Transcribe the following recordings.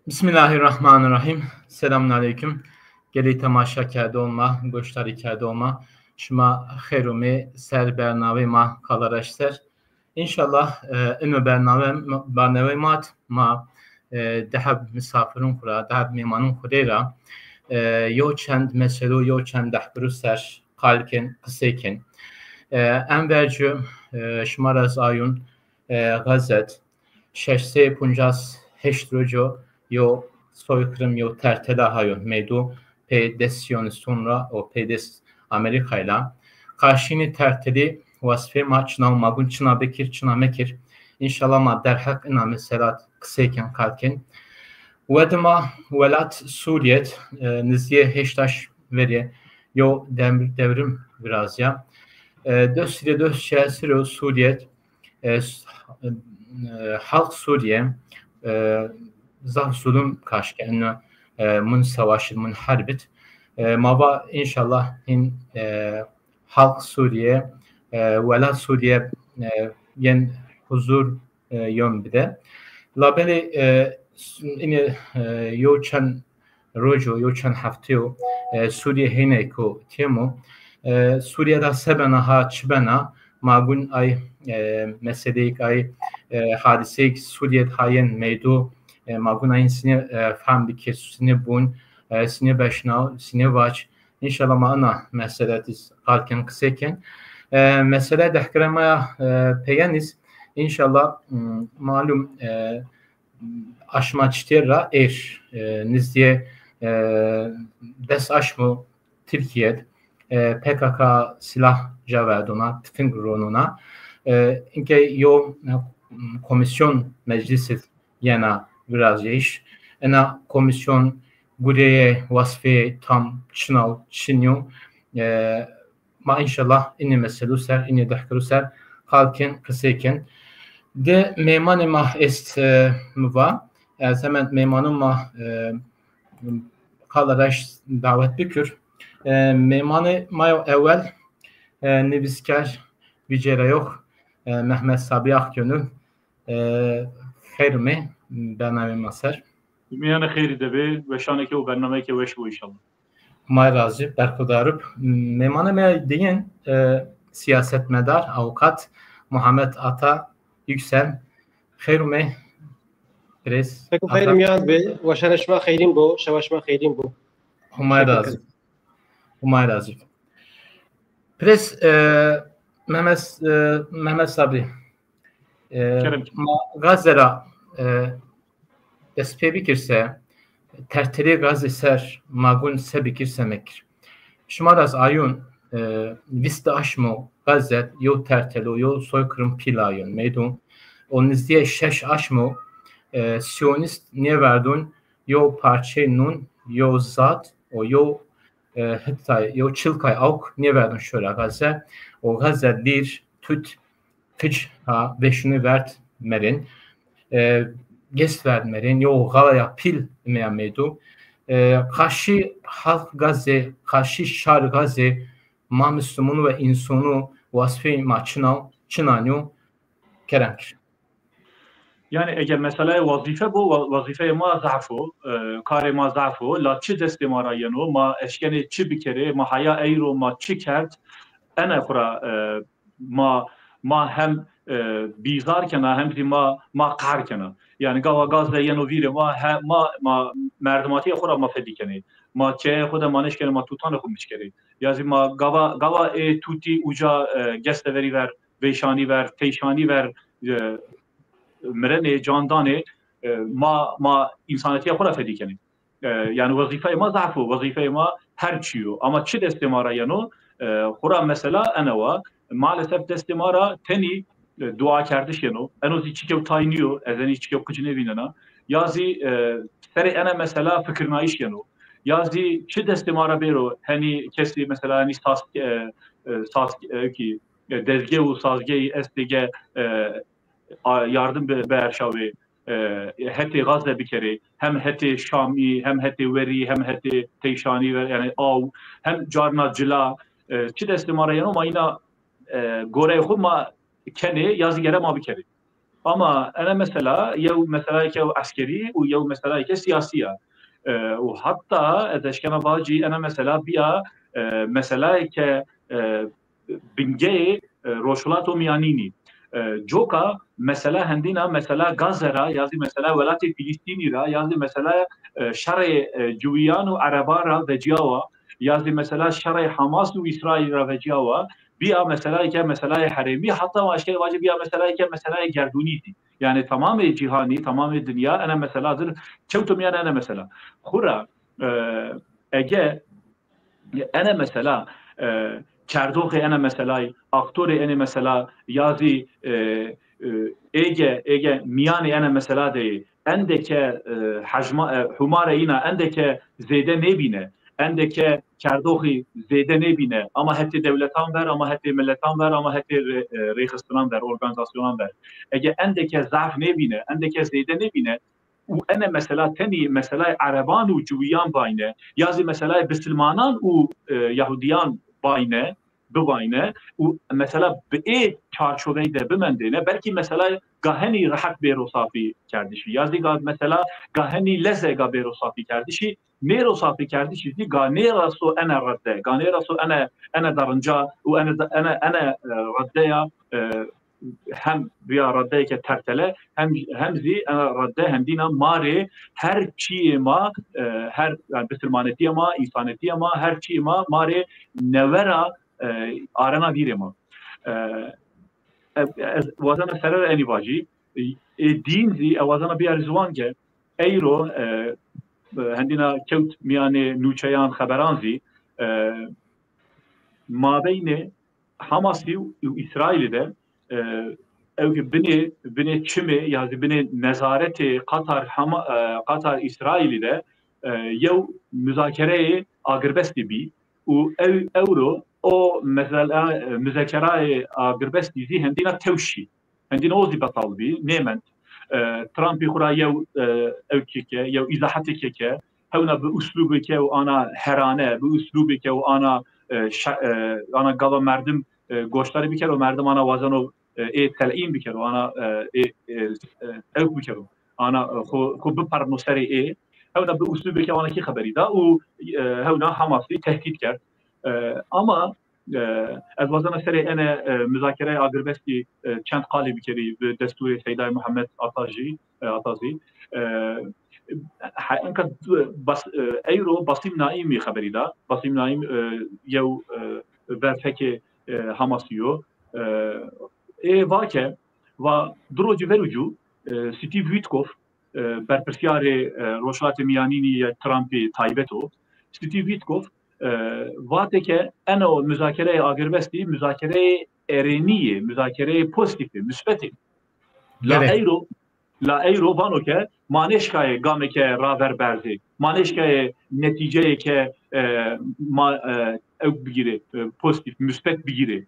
Bismillahirrahmanirrahim. Selamünaleyküm. Geli temaşa kerده olma, goştari kerده olma. Şuma xerumi ser bernave ma kalaraşter. İnşallah inu bernave mat ma dehab misafirun kura, dehab memanun kurera. Yo çend meselu, yo çend dehbiru ser kalken, kıseyken. Envercu şmaraz ayun gazet. Şeşse puncas heştrojo yo soykırım yo tertela hayo medu pedesyon sonra o pedes Amerika'yla karşını terteli vasfe maçna magun çına bekir çına mekir inşallah ma derhak ina meselat kısayken kalken vedma velat Suriyet nizye heştaş veri yo devrim biraz ya dös şehsiro Suriyet halk Suriye zahsulum kaşken mun savaşı mun harbit mava inşallah in halk Suriye velat Suriye yen huzur yön bide labeli ini yoçan rojo yoçan hafteo Suriye heneko temo Suriye'de sebena ha çibena magun ay meseleyik ay hadiseyik Suriye hayen meydu magun ayın sine fam bir kes sine bun sine beşna sine vaç inşallah maana meseletiz halken kıseken mesele dehkremaya peyaniz inşallah malum aşmaçtera nizdiye des aşmu Türkiye PKK silah javerdona tıfingronuna inke yo komisyon meclisi yana biraz iş ena komisyon gureye vasfe tam çınav çinyo ma inşallah ini meselu ser ini dehkru ser halken kısayken de meyman mah est muva hemen meymanın mah kalaraş davet bükür meymanı mayo evvel neviskar vicera yok Mehmet Sabi Akgönül خیر می برنامه مصر میان خیری دبی و شانه که و برنامه که وش بو inşallah. May razı berkudarıp memana me deyin siyasetmedar avukat Muhammed Ata Yüksel خیر می pres Peki خیر میاد به و شانشما خیرین بو شواشما خیرین بو May razı pres Mehmet Sabri Gazze'ra despebikirse terteri Gazze ser magun sebikirse mekir. Şumaraz ayun viste aşmo Gazze yo tertelo yo soykırım pilayun meydun onizdiye şeş aşmo Siyonist niye verdun yo parçe nun yo zat o yo hatta yo çılkay avk niye verdun şöyle Gazze o Gazze dir tüt Fiç ha beşini vert merin gest vert merin yo galaya pil meyamedu karşı halk Gazze karşı şar Gazze ma Müslümanu ve insonu vasfi maçına çınanyo keremkir. Yani eğer mesela vazife bu vazife ma zafo kare ma zafo la çi desti ma rayano ma eşkeni çi bir kere ma haya eyro ma çi kert ana kura ma hem bizar kena hem de ma kar kena yani gava gazda yeno vire ma merdimati khura ma fedi kene ma che khuda manish kene ma tutan khum kere yazi ma gava tuti uca geste veri ver veşani ver teşani ver merene candane ma insaniyeti khura fedi kene yani vazife ma zafu vazife ma her çiyo ama çi destemara yano khura mesela ana maalesef destemara teni dua kardeş yano enozi çikev tayniyo ezeni çikev kıcını vinana yazi seri ana mesela fikirnayiş yano yazi çi destemara bero hani kesi mesela hani saz ki dezge u sazge SDG yardım berşavi heti Gazze bir kere hem heti Şami hem heti Veri hem heti Teyşani yani av hem carna cila çi destemara yano mayna gore xuma kene yazı gere ma bir kere اما انا مثلا يو مثلا كو عسكري ويو مثلا كسياسيه وحتى اذا كان باجي انا مثلا بيا مثلا ك بنجي روشلاتو ميانيني جوكا مثلا هندينا مثلا غازرا يازي مثلا ولات فلسطيني را يازي مثلا شر جويان وعربا را وجياوا يازي مثلا شر حماس واسرائيل را وجياوا بيا مثلا ك مثلا حريمي حتى واشكال واجب بيا مثلا ك مثلا جردونيتي يعني تمام جهاني تمام الدنيا انا مثلا زر شوتم يعني انا مثلا خورا اجا انا مثلا چردوخی انا مثلا اکتوری انا مثلا یازی ایگه میانی انا مثلا دی اندک حجم حمار اینا اندک زیده نبینه اندک چردوخی زیده نبینه اما حتی دولتان بر اما حتی ملتان بر اما حتی ریخستان بر ارگانزاسیونان بر اگه اندک ضعف نبینه اندک زیده نبینه و انا مثلا تنی مثلا عربان و جویان باینه یازی مثلا بسلمانان و یهودیان باینه بواینه و مثلا به ای چارچوبه ده بمندینه بلکه مثلا گاهنی راحت بیروصافی کردشی یازی گاه مثلا گاهنی لزه گاه بیروصافی کردشی نیروصافی کردشی دی گاه نیراسو انا رده گاه نیراسو انا درنجا و انا رده یا هم بیا رده که ترتله همزی رده هندینا ماره هر چی ما هر بسلمانتی ما انسانیتی ما هر چی ما ماره نورا آرنا ویره ما وازن سرر انی باجی دین زی وازن بیا رزوان که ایرو هندینا کوت میانه نوچیان خبران زی ما بین حماسی و اسرائیل ده او که بنی چمه یا بنی نظارت قطر اسرائیل ده یو مذاکره آگربستی بی و او مثلا مذاکره آگربستی زی هندینا توشی هندینا اوزی بطال بی نیمند ترامپی خورا یو او که یو ایزاحتی که هونا به اسلوبی که و آنا هرانه به اسلوبی که و آنا قضا مردم گوشتاری بکر و مردم آنا وازنو تلعیم بکر و آنا اوک بکر و آنا خب بپرنو سری هونا به اسلوبی که آنا کی خبری دا و هونا حماسی تهدید کرد اما از وازن سری انا مذاکره آگربستی چند قالی بکری به دستور سیدای محمد آتازی انك بس ايرو بسيم نايم خبري دا بسيم نايم يو برفك حماسيو اي واكه و دروجي فيروجو ستيف ويتكوف برپرسیار روشات میانینی ترامپی تایبتو ستیو ویتکوف واته که انا مذاکره آگربستی مذاکره ارینیه مذاکره پوزیتیف مثبتی لا ایرو وانو که مانشکای گامی که راور برزی مانشکای نتیجه که ما او بگیره پوزیتیف مثبت بگیره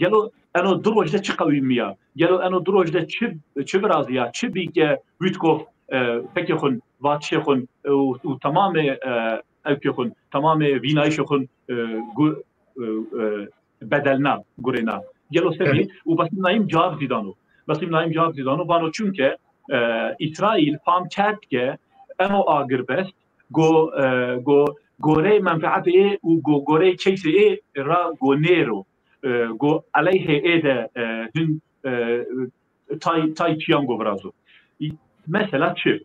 گلو انو دروجده چه قوی میا گلو انو دروجده چه برازیا چه بیگه ویتکوف فکر خون واتش خون و تمام او خون تمام وینایش خون بدلنا گورینا گلو سبی و بس نایم جواب دیدانو بانو چون که اسرائیل فهم کرد که انو آگربست گوره منفعت ای و گوره چیز ای را گو نیرو گو علیه ایده هن تای چیان گو برازو مثلا چه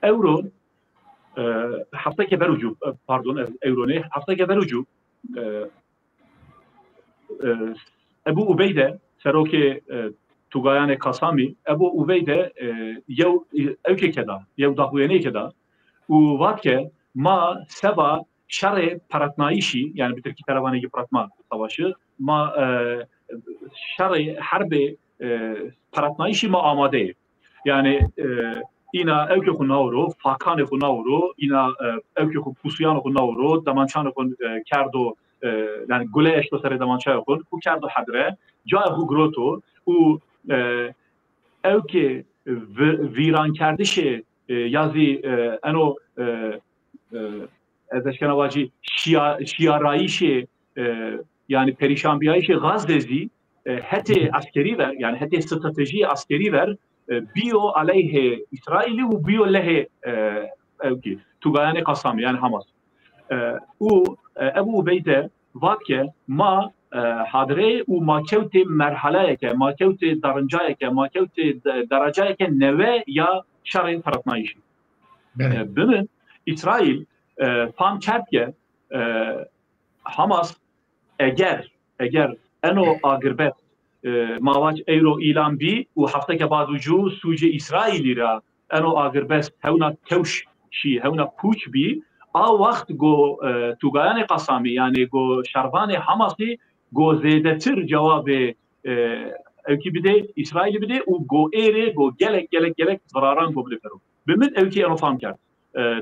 اورو هفته که بروجو اورونه هفته که بروجو ابو عبیده سروک توگایان قاسمی ابو عبیده یو اوکی کدا یو داخوینی کدا و وقت که ما سبا شر پرتنایشی یعنی به ترکی تروانی پرتما سواشی ما شر حرب پرتنایشی ما آماده یعنی اینا اوکی خوناورو فاکان خوناورو اینا اوکی خو پوسیان خوناورو دمانچان خون کردو yani gole eşto sere damançaya kon bu kardo hadre cay bu groto u evke viran kerdişe yazı ano ezeshkana vaci şiarayişe yani perişan biyayişe gaz dezi هتی عسکری ver yani heti strateji askeri ver biyo aleyhe İsrail'i و biyo lehe Tugayane Kasami yani Hamas. او ابو بیده وقت که ما حاضره و ما کوت مرحله که ما کوت درجه که ما کوت درجه که نوه یا شر فراتنایشی ببین اسرائیل فهم کرد که حماس اگر انو آگربت ماواج ایرو ایلان بی و هفته که بعد وجو سوج اسرائیلی را انو آگربت هونا توش شی هونا پوچ بی آ وقت گو توگایان قسامی یعنی گو شربان حماسی گو زیده تر جواب اوکی بده اسرائیل بده و گو ایره گو گلک ضراران گو بده فرو بمن اوکی انو فهم کرد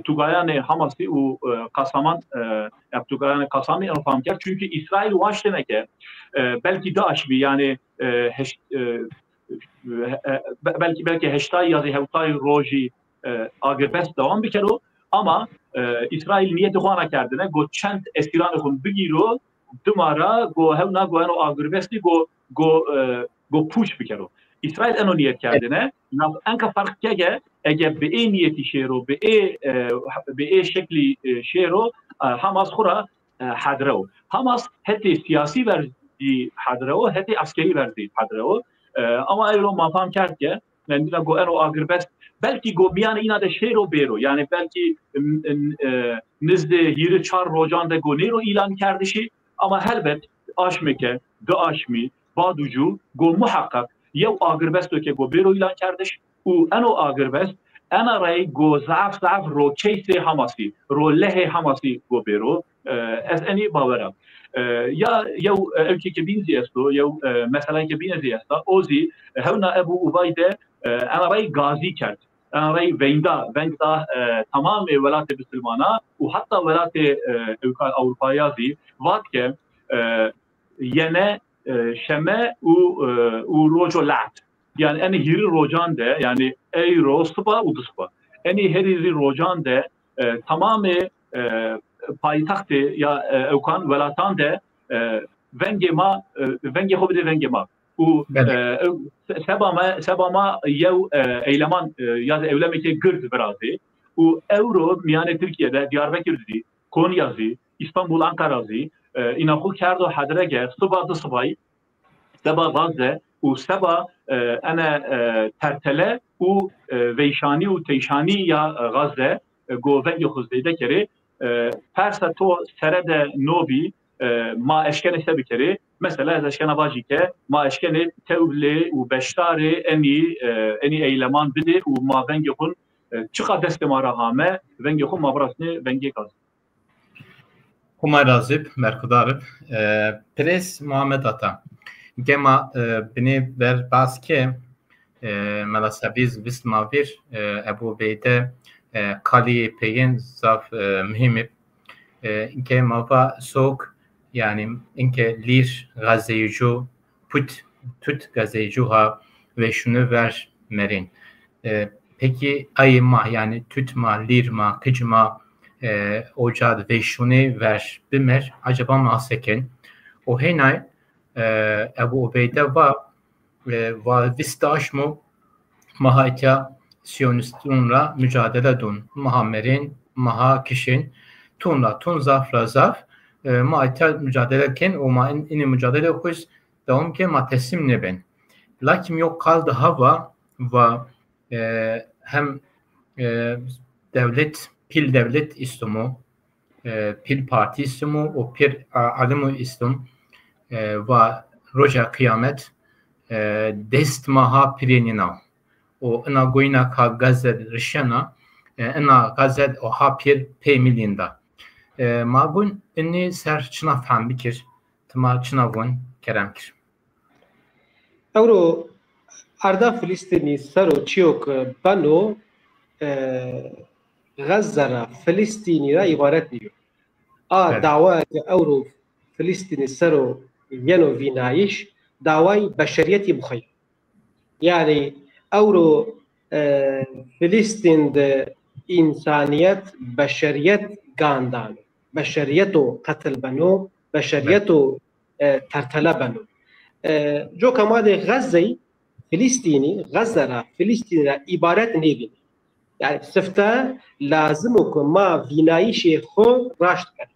توگایان حماسی و قسامان توگایان قسامی انو فهم کرد çünkü İsrail واشتنه که belki داعش بی yani belki هشتای یا هفتای روزی آگربست دوام بکرو ama İsrail niyeti xwana kerdine go çend esirane xun bigiro dumara go hevna go eno agribesti go push bikero İsrail eno niyet kerdine nav enka fark kege ege be niyeti şero be şekli şero Hamas xura hadreo Hamas heti siyasi verdi hadreo heti askeri verdi hadreo ama evro mafam kerd ke mendila go eno agribest belki gobiyan ina de şero bero yani belki nizde 24 rojan de gonero ilan kerdişi ama elbet aşmeke de aşmi baducu go muhakkak yev agrbest ke go bero ilan kerdiş u eno agrbest ana ray go zaf ro keyse hamasi ro lehe hamasi go bero ez eni bavera ya yev evki ke binziyesto yev mesela ke binziyesto ozi hevna ebu ubayde ana ray gazi kerd رای وندا تمام ولایت مسلمانا و حتی ولایت اروپایی وقت که یعنی شمه و روجو لعت yani en hiri rojan de yani euro sıpa uduspa en hiri rojan de tamamı payitahtı ya evkan velatan de venge hobide vengema u sebama yev eyleman ya evlemeke gırd birazi u euro miyane Türkiye'de Diyarbakır'di Konya'zi İstanbul Ankara'zi inahu kerdo hadrege sıbadı sıbay seba gazze u seba ana tertele u veyşani u teyşani ya gazze go venge xuzdeyde kere persa to serede nobi ما اشکن است بکری مثلا از اشکن باجی که ما اشکن توله و بشتاره انی ایلمان بده و ما ونگ خون چقدر دست ما را همه ونگ خون ما براسنه ونگ کاز Kumay razib merkudarib pres Muhammed Ata gema beni ver baske melasabiz vismavir Ebu Beyde kali peyin zaf mühimib gema va soğuk yani inke lir gazeycu tut gazeycuha ve şunu ver merin. Peki ayıma yani tutma, lirma, kıcma ocad ve şunu ver bimer acaba mahseken o henay Ebu Ubeyde va vistaş mu mahatya Siyonistunla mücadele dun Muhammed'in maha kişin tun zafra zaf mahatya mücadele ken o ma in mücadele kuş devam ke ma teslim ne ben lakin yok kaldı hava ve hem devlet pil devlet istumu pil parti istumu o pir alimu istum ve roja kıyamet dest maha pirenina o ina goyna ka gazet rişana ina gazet o ha pir peymilinda magun inni ser çına fem bikir tma çına von keremkir euro arda Filistini sero çiyok bano غزة فلسطيني را عبارت دیو دعوای اورو فلسطینی سرو ینو وینایش دعوای بشریتی بخیر یعنی اورو فلسطین ده انسانیت بشریت گاندان بشریتو قتل بنو بشریتو ترتله بنو جو كماد غزة فلسطيني غزة فلسطيني عبارة نبي يعني سفتا لازمكم ما فينايش خو راشت كر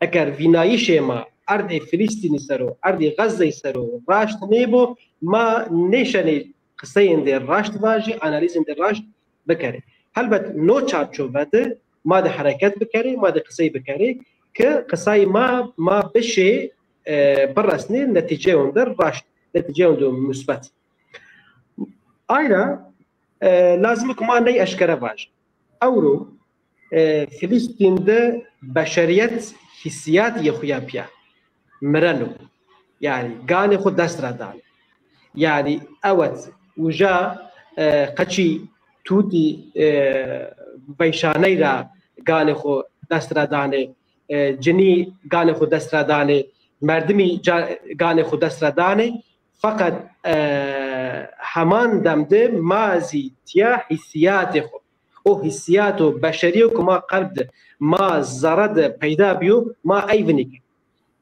اگر فينايش ما ارض فلسطيني سرو ارض غزة سرو راشت نبو ما نشاني قصين در راشت واجي اناليزن در راشت بكري هلبت نو چارچو بده ما ده حركات بكري ما ده قصي بكري كقصاي ما بشي برسني نتيجه اندر راشت نتيجه اندر مثبت ايضا لازمك ما ني اشكره باش اورو فلسطين ده بشريت حسيات يخويا بيا مرنو يعني قاني خود دست ردان يعني اوت وجا قچي توتي بيشاني را قاني خو دست ردانه جني قاني خو دست ردانه مردمي قاني خو دست ردانه فقط همان دمده مازی تیا حسیات خو او حسیات و بشری که ما قلب ده ما زرد پیدا بیو ما ایونی که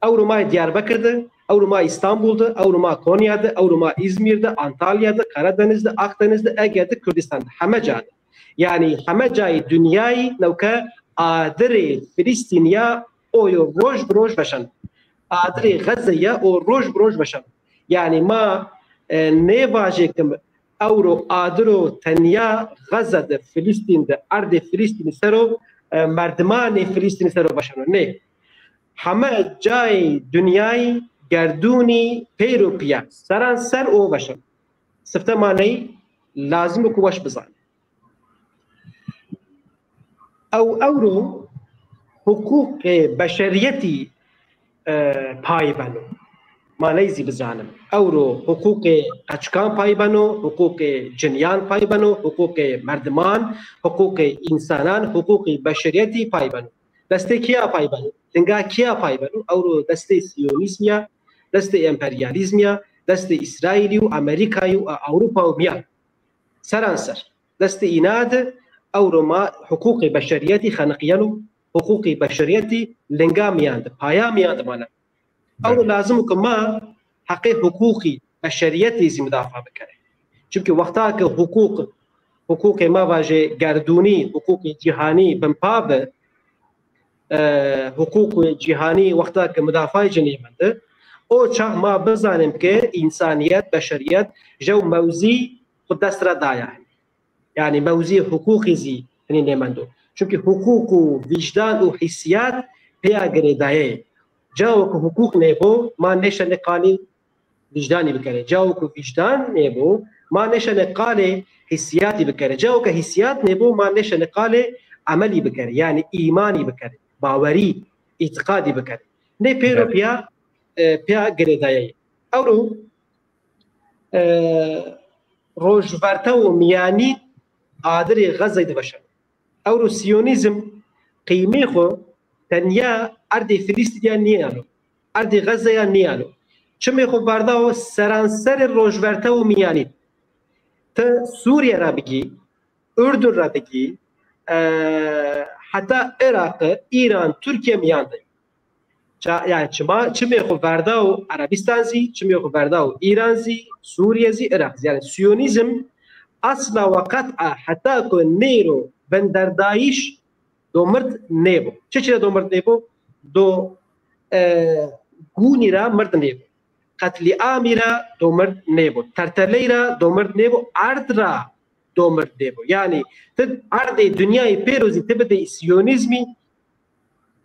او ما دیاربکر ده او ما استانبول ده او ما کنیا ده او ما ازمیر ده انطالیا ده کارادنیز ده اکدنیز ده اگه ده کردستان ده همه جا ده یعنی همه جای دنیای نوکه آدر فلسطینیا او روش بروش بشن آدر غزه او روش بروش بشن يعني ما نواجهكم أورو آدرو تنيا غزة فلسطين ده أرض فلسطين سرو مردمان فلسطين سرو بشنو نه همه جای دنیای گردونی پیروپیا سران سر او بشن سفته معنی لازم کوش بزن او اورو حقوق بشریتی پای بنو ما ليزي بزانم اورو حقوق قچکان پای بنو حقوق جنیان پای بنو حقوق مردمان حقوق انسانان حقوق بشریتی پای بنو دسته کیا پای بنو دنگا کیا پای بنو اورو دسته سیونیسمیا دسته امپریالیزمیا دسته اسرائیلی و امریکایی و اروپا و میا سرانسر دسته ایناد اورو ما حقوق بشریتی خنقیانو حقوق بشریتی لنگا میاند پایا میاند مانا او لازم که ما حق حقوقی بشریتی زی مدافع بکنه چونکه وقتا که حقوق ما واجه گردونی حقوق جهانی بنپاب حقوق جهانی وقتا که مدافع جنیمنده او چه ما بزنیم که انسانیت بشریت جو موزی خود دست را دایا یعنی موزی حقوقی زی نیمندو چونکه حقوق و وجدان و حسیات پیاگری دایه جاو که حقوق نیبو ما نشان قالی وجدانی بکره جاو که وجدان نیبو ما نشان قالی حسیاتی بکره جاو که حسیات نیبو ما نشان قالی عملی بکره یعنی ایمانی بکره باوری اعتقادی بکره نه پیرو پیا گریدایی اورو روجورتا و میانی آدر غزه دبشن اورو سیونیزم قیمه خو تنیا ارد فلسطین نیالو ارد غزه نیالو چه خو برداو سرانسر روجورتا و میانی تا سوریه را بگی اردن را بگی حتی عراق ایران ترکیه میانده يعني چه خو برداو عربستان زی چه خو برداو ایران زی سوریه زی عراق زی يعني سيونيزم اصلا وقطع حتى کو نیرو بندردایش دو مرد نیبو چه دو مرد نیبو دو گونی را مرد نیبو قتل عامی را دو مرد نیبو ترتلی را دو مرد نیبو ارد را دو مرد نیبو یعنی تد ارد دنیای پیروزی تبده سیونیزمی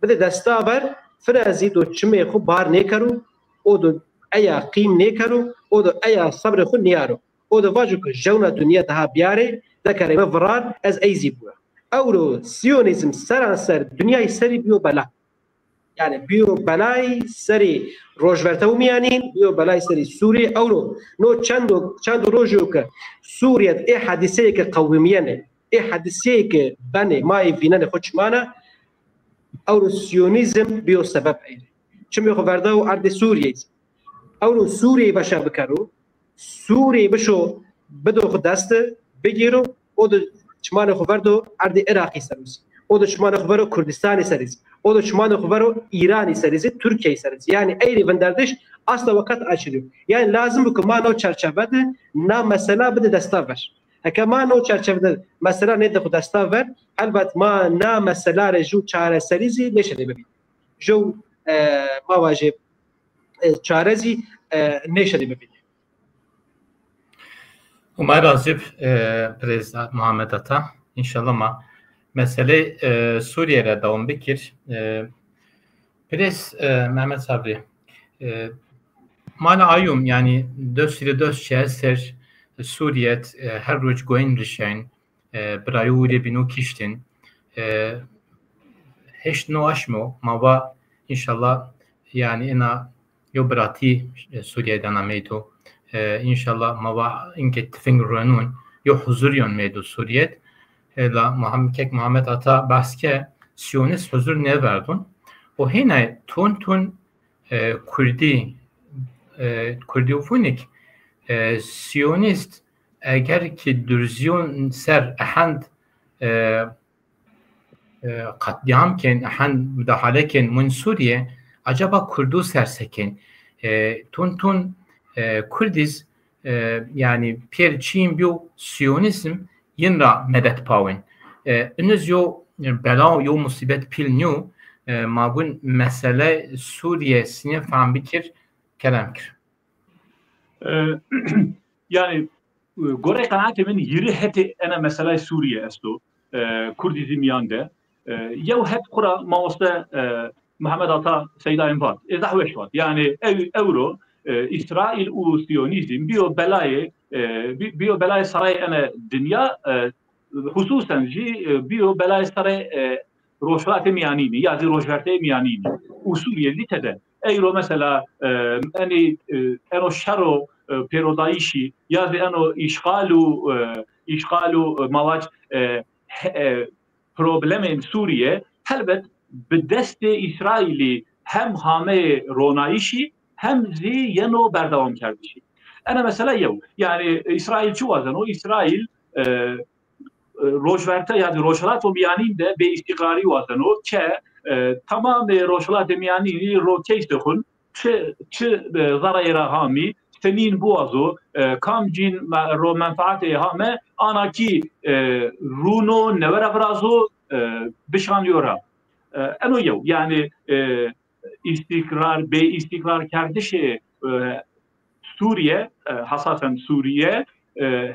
بده دستاور فرازی دو چمه خو بار نیکرو او دو ایا قیم نیکرو او دو ایا صبر خو نیارو او دو واجو که جونا دنیا تها بیاره ذكر مفراد از ایزی بوا اورو سیونیزم سرانسر دنیای سری بیو بلا يعني بيو بلاي سري روجفرتا وميانين بيو بلاي سري سوريا اورو نو چندو روجوك سوريا اي حادثيك قوميانه اي حادثيك بني ماي فينان خوشمانا اورو سيونيزم بيو سبب ايه چمي خبرداو ارض سوريا اورو سوريا باشا بكارو سوريا بشو بدو خدست بگیرو او چمان خبردو ارض عراقي سروس او چمان خبرو کردستان سروس او چمان خبرو ایرانی سروس ترکیه سروس یعنی ایری بندردش asla vakat açılıyor. Yani lazım bu ki o çerçevede na mesela bir de desta ver. Hemen o çerçevede mesela ne de desta ver. Elbet ma na mesela reju çareserizi neşede bebin. Jo ma vacib çarezi neşede bebin. Umar Razip Prezident Muhammed Ata inşallah ma mesele Suriye'de devam bekir. Prez Mehmet Sabri mala ayum yani dös ser Suriyet her roç goyn rişen brayuri binu kiştin heş no aşmo mava inşallah yani ena yo brati Suriye'den ameyto inşallah mava inke tifingranun yo huzuryon meydo Suriyet la Muhammed Ata baske Siyonist huzur ne verdun o hene ton Kurdi Kurdiofonik Siyonist eğer ki dürziyon ser ahand katliam ken ahand müdahale ken mun Suriye acaba Kurdu sersekin ton Kurdiz yani Pierre Çin bu Siyonizm yinra medet pavin önüz yo bela yo musibet pilnyu mabun mesele Suriye sine falan bikir kelamkir. Yani gore kanaatimin yiri heti ana mesele Suriye esto Kurdizm yanda yew het kura mawasta Muhammed Ata Seyda Envat izah şvat yani euro İsrail u Siyonizm biyo belayı saray ana dünya hususen biyo belayı saray roşvat miyanini ya roşverte miyanini usuliyeli tede euro mesela eno şaro perodayişi ya eno işgalu mavac problemin Suriye elbet به دست İsrail'i hem hame ronayişi hem zi yeno berdevam kerdişi. Ana mesela yev yani İsrail çu vazan o İsrail rojverte yani roşalat o miyanin de be istikrari vazan o ke tamam roşalat miyanini rokeş dehun çı zarayra hami senin boğazı kamcin ro menfaati hame anaki runo nevera brazo bişanıyor. Eno yev yani istikrar kardeşi Suriye hasasen Suriye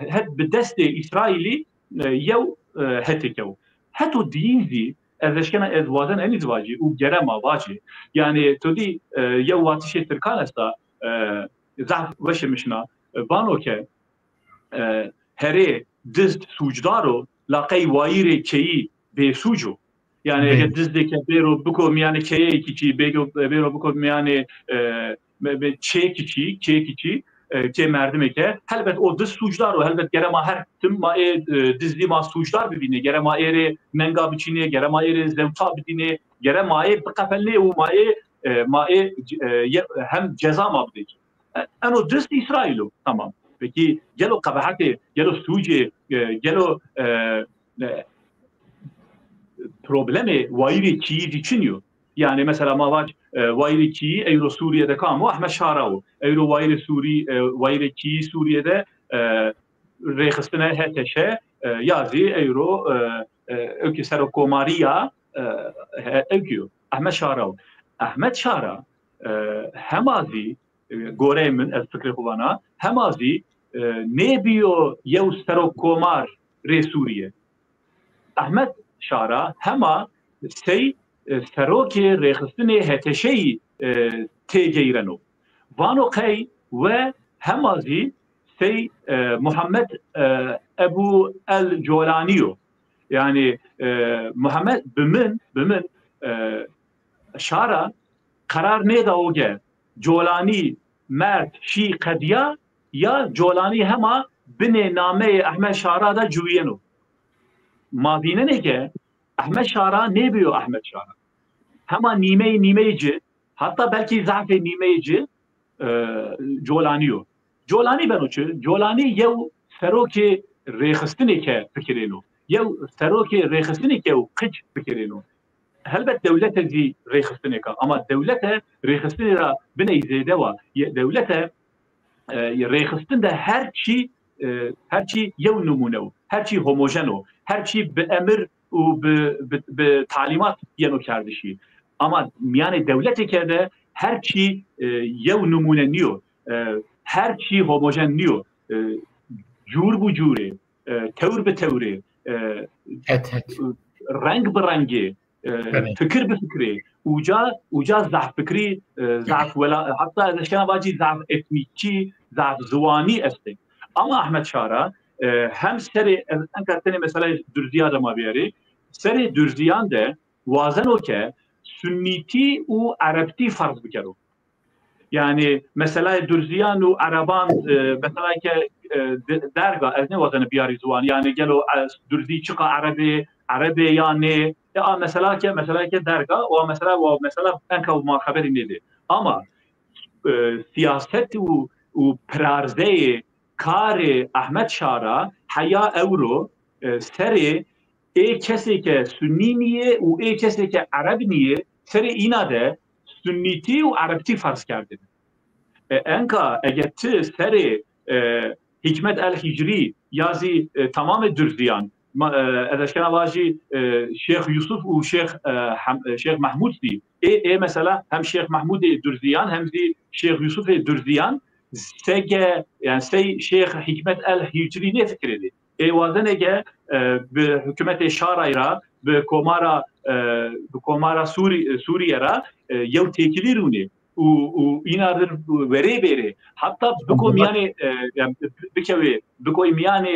hep bir deste İsrail'i yev hetekev. Heto dinzi ezleşkena ezvazen en izvacı u gerema vacı yani todi yev vatişe Türkanesta zaf veşemişna bano ke here dist sucdaro laqay vayire keyi be sucu yani eğer dizdeki bero buko yani keye ikici bero buko yani çekici ke merdimeke elbet o diz suclar o elbet gerema her tüm dizli ma suclar bibine gerema ere menga biçine gerema ere zevta bibine gerema e kapelle o mae hem ceza mabdeki ano diz İsrailo tamam peki gelo kabahati gelo suce gelo problemi vayri çiğ içiniyor. Yani mesela mavac vayri çiğ Euro Suriye'de kamu Ahmet Şaravu. Euro vayri çiğ Suriye'de rehistine heteşe yazı Euro öki serokomariya öküyor. Ahmet Şaravu. Ahmet Şara hemazi goremin ez fikri kulana hemazi ne biyo yev serokomar re Suriye. Ahmet Şara hema sey seroki rehistine heteşeyi teceyireno. Vano kay ve hemazi sey Muhammed Ebu El Jolaniyo. Yani Muhammed bimin Şara karar ne da oge Jolani mert şi kadiya ya Jolani hema bine name Ahmet Şara da cüviyeno. Madine ne ki Ahmet Şara ne biliyor Ahmet Şara? Hema nimeyci hatta belki zaten nimeyci Jolaniyo. Jolani benoçu Jolani yev seroki rehistine ke fikireno. Yev seroki rehistine ke o kıç fikireno. هلبت دولت زی ریخستنی که اما دولت ریخستنی را بنی زیده و دولت ریخستن ده هرچی یو نمونه هرچی هوموژنو هرچی به امر و به تعلیمات یانو کردشی اما میان دولتی که هرچی یو نمونه نیو هرچی هوموژن نیو جور بو جوره تور به توره رنگ به رنگه فکر به فکره اوجا ضعف فکری ضعف ولا حتی از کنا باجی ضعف اتنیکی ضعف زوانی است اما احمد شارع هم سر انکارتنی مثلا درزیان ما بیاری سر درزیان ده وازنو که سنیتی و عربتی فرض بکرو yani mesela Dürziyan و Araban mesela ki derga ez ne vazene biyari zuan yani gelo Dürzi çıka Arabi yani ya mesela ki derga o mesela enka ma haberi neydi ama siyaset و پرارزه کار احمد شارع حیا اورو سر ای کسی که سنی نیه و ای کسی که عرب نیه سر اینا ده سنیتی و عربتی فرض کرده انکا اگر تو سر حکمت الهجری یازی تمام درزیان ازشکن واجی شیخ یوسف و شیخ محمود دی ای مثلا هم شیخ محمود درزیان هم شیخ یوسف درزیان سه yani شیخ حکمت الهجری ne fikredi وازنه که به حکومت شارع به کمارا سوریه را یو تکیلی رونه و اینا در وری بره حتی بکو میان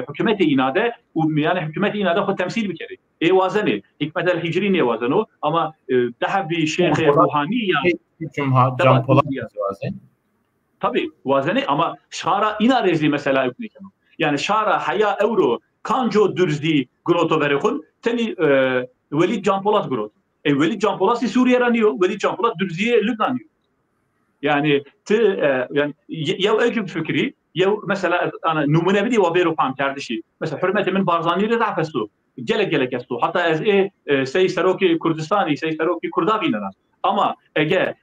حکومت اینا ده و میان حکومت اینا ده خود تمثیل بکره ای وازنه حکمت الهجری نه وازنو اما ده بی شیخ روحانی یا جان پولاد وازن tabii vazene ama şara ina rezi mesela yapıyor. Yani şara haya euro kanjo dürzi groto verikun teni Velid Can Polat groto. Velid Can Polat Suriye raniyor. Velid Can Polat dürziye Lübnan diyor. Yani yani ya öcüm fikri ya mesela ana numune bidi ve bero pam kardeşi. Mesela hürmetimin Barzani de zafesu. Gelek estu. Hatta az sey Saroki Kurdistani sey Saroki Kurdavinana. Ama Ege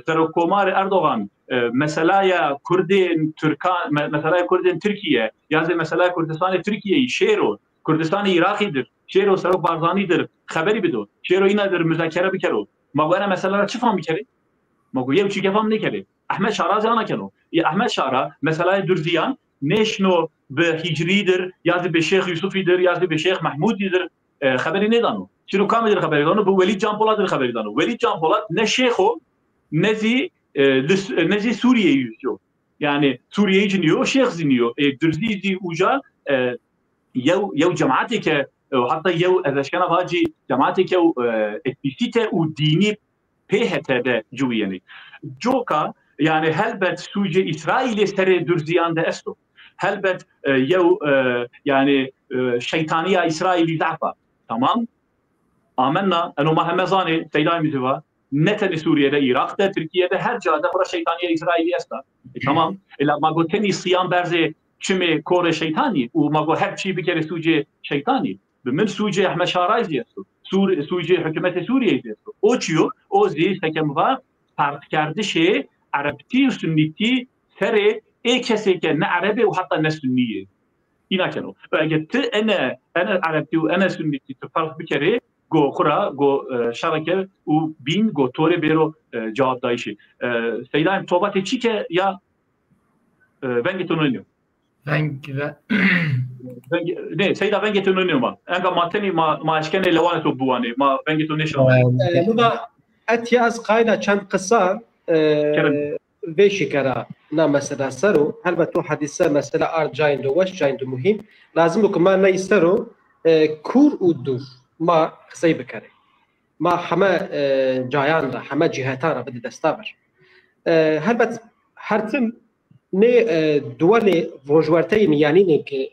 Sarokomar Erdoğan mesela Kurdin Türkan mesela Kurdin Türkiye yazı mesela Kurdistan Türkiye'yi şehro Kurdistan Iraki'dir şehro Sarok Barzani'dir haberi bido şehro inadır müzakere bikero magana mesela çifam bikeri magoye uçi kefam ne kere Ahmet Şara zana keno ya Ahmet Şara mesela Dürziyan neşno be Hicri'dir yazı be Şeyh Yusufi'dir yazı be Şeyh Mahmud'idir haberi ne dano şunu kamedir haberi dano bu Velid Can Polat'dır haberi dano Velid Can Polat ne şeyho nezi Suriye'yi yüzüyor. Yani Suriye'yi ciniyor, Şeyh ziniyor. Dürzi uca yev cemaati ke hatta yev ezeşkana vaci cemaati ke etnisite u dini PHT'de cuviyeni. Joka yani helbet suje İsrail'e sere Dürziyan'da esto. Helbet yev yani şeytaniya İsrail'i zafa. Tamam. Amenna eno mahmezani seydayimizi var. Ne tane Suriye'de, Irak'ta, Türkiye'de her cihada bura şeytaniye İsrail'i esta. Tamam. Ela mago teni siyam berze çime kore şeytani. U mago her çi bir kere suje şeytani. Min suje Ahmet Şara'yı esto. Suje hükümeti Suriye'yi esto. O çiyo, o zi sekem var. Partikerde şey, Arapti, Sünniti, sere, kese ke ne Arabi ve hatta ne Sünniye. İna keno. Eğer te ene Arapti ve ene Sünniti fark bir kere go khura go şarake u bin go tore bero cevap dayışı. Seydayım tobat etçi ke ya ben getirmiyor. Ne Seyda ben getirmiyor ma. Enga mateni ma eşkene levane to buani ma ben getirmiyor. Nuba ati az qaida çand qısa ve şikara na mesela saru elbette hadise mesela arjain do wash jain do muhim lazım bu kuma ne istaru kur udur ما قصي بكري ما حما جايان را حما جهاتان را بدي دستابر هلبت هرتم ني دولي روجوارتي ميانيني كي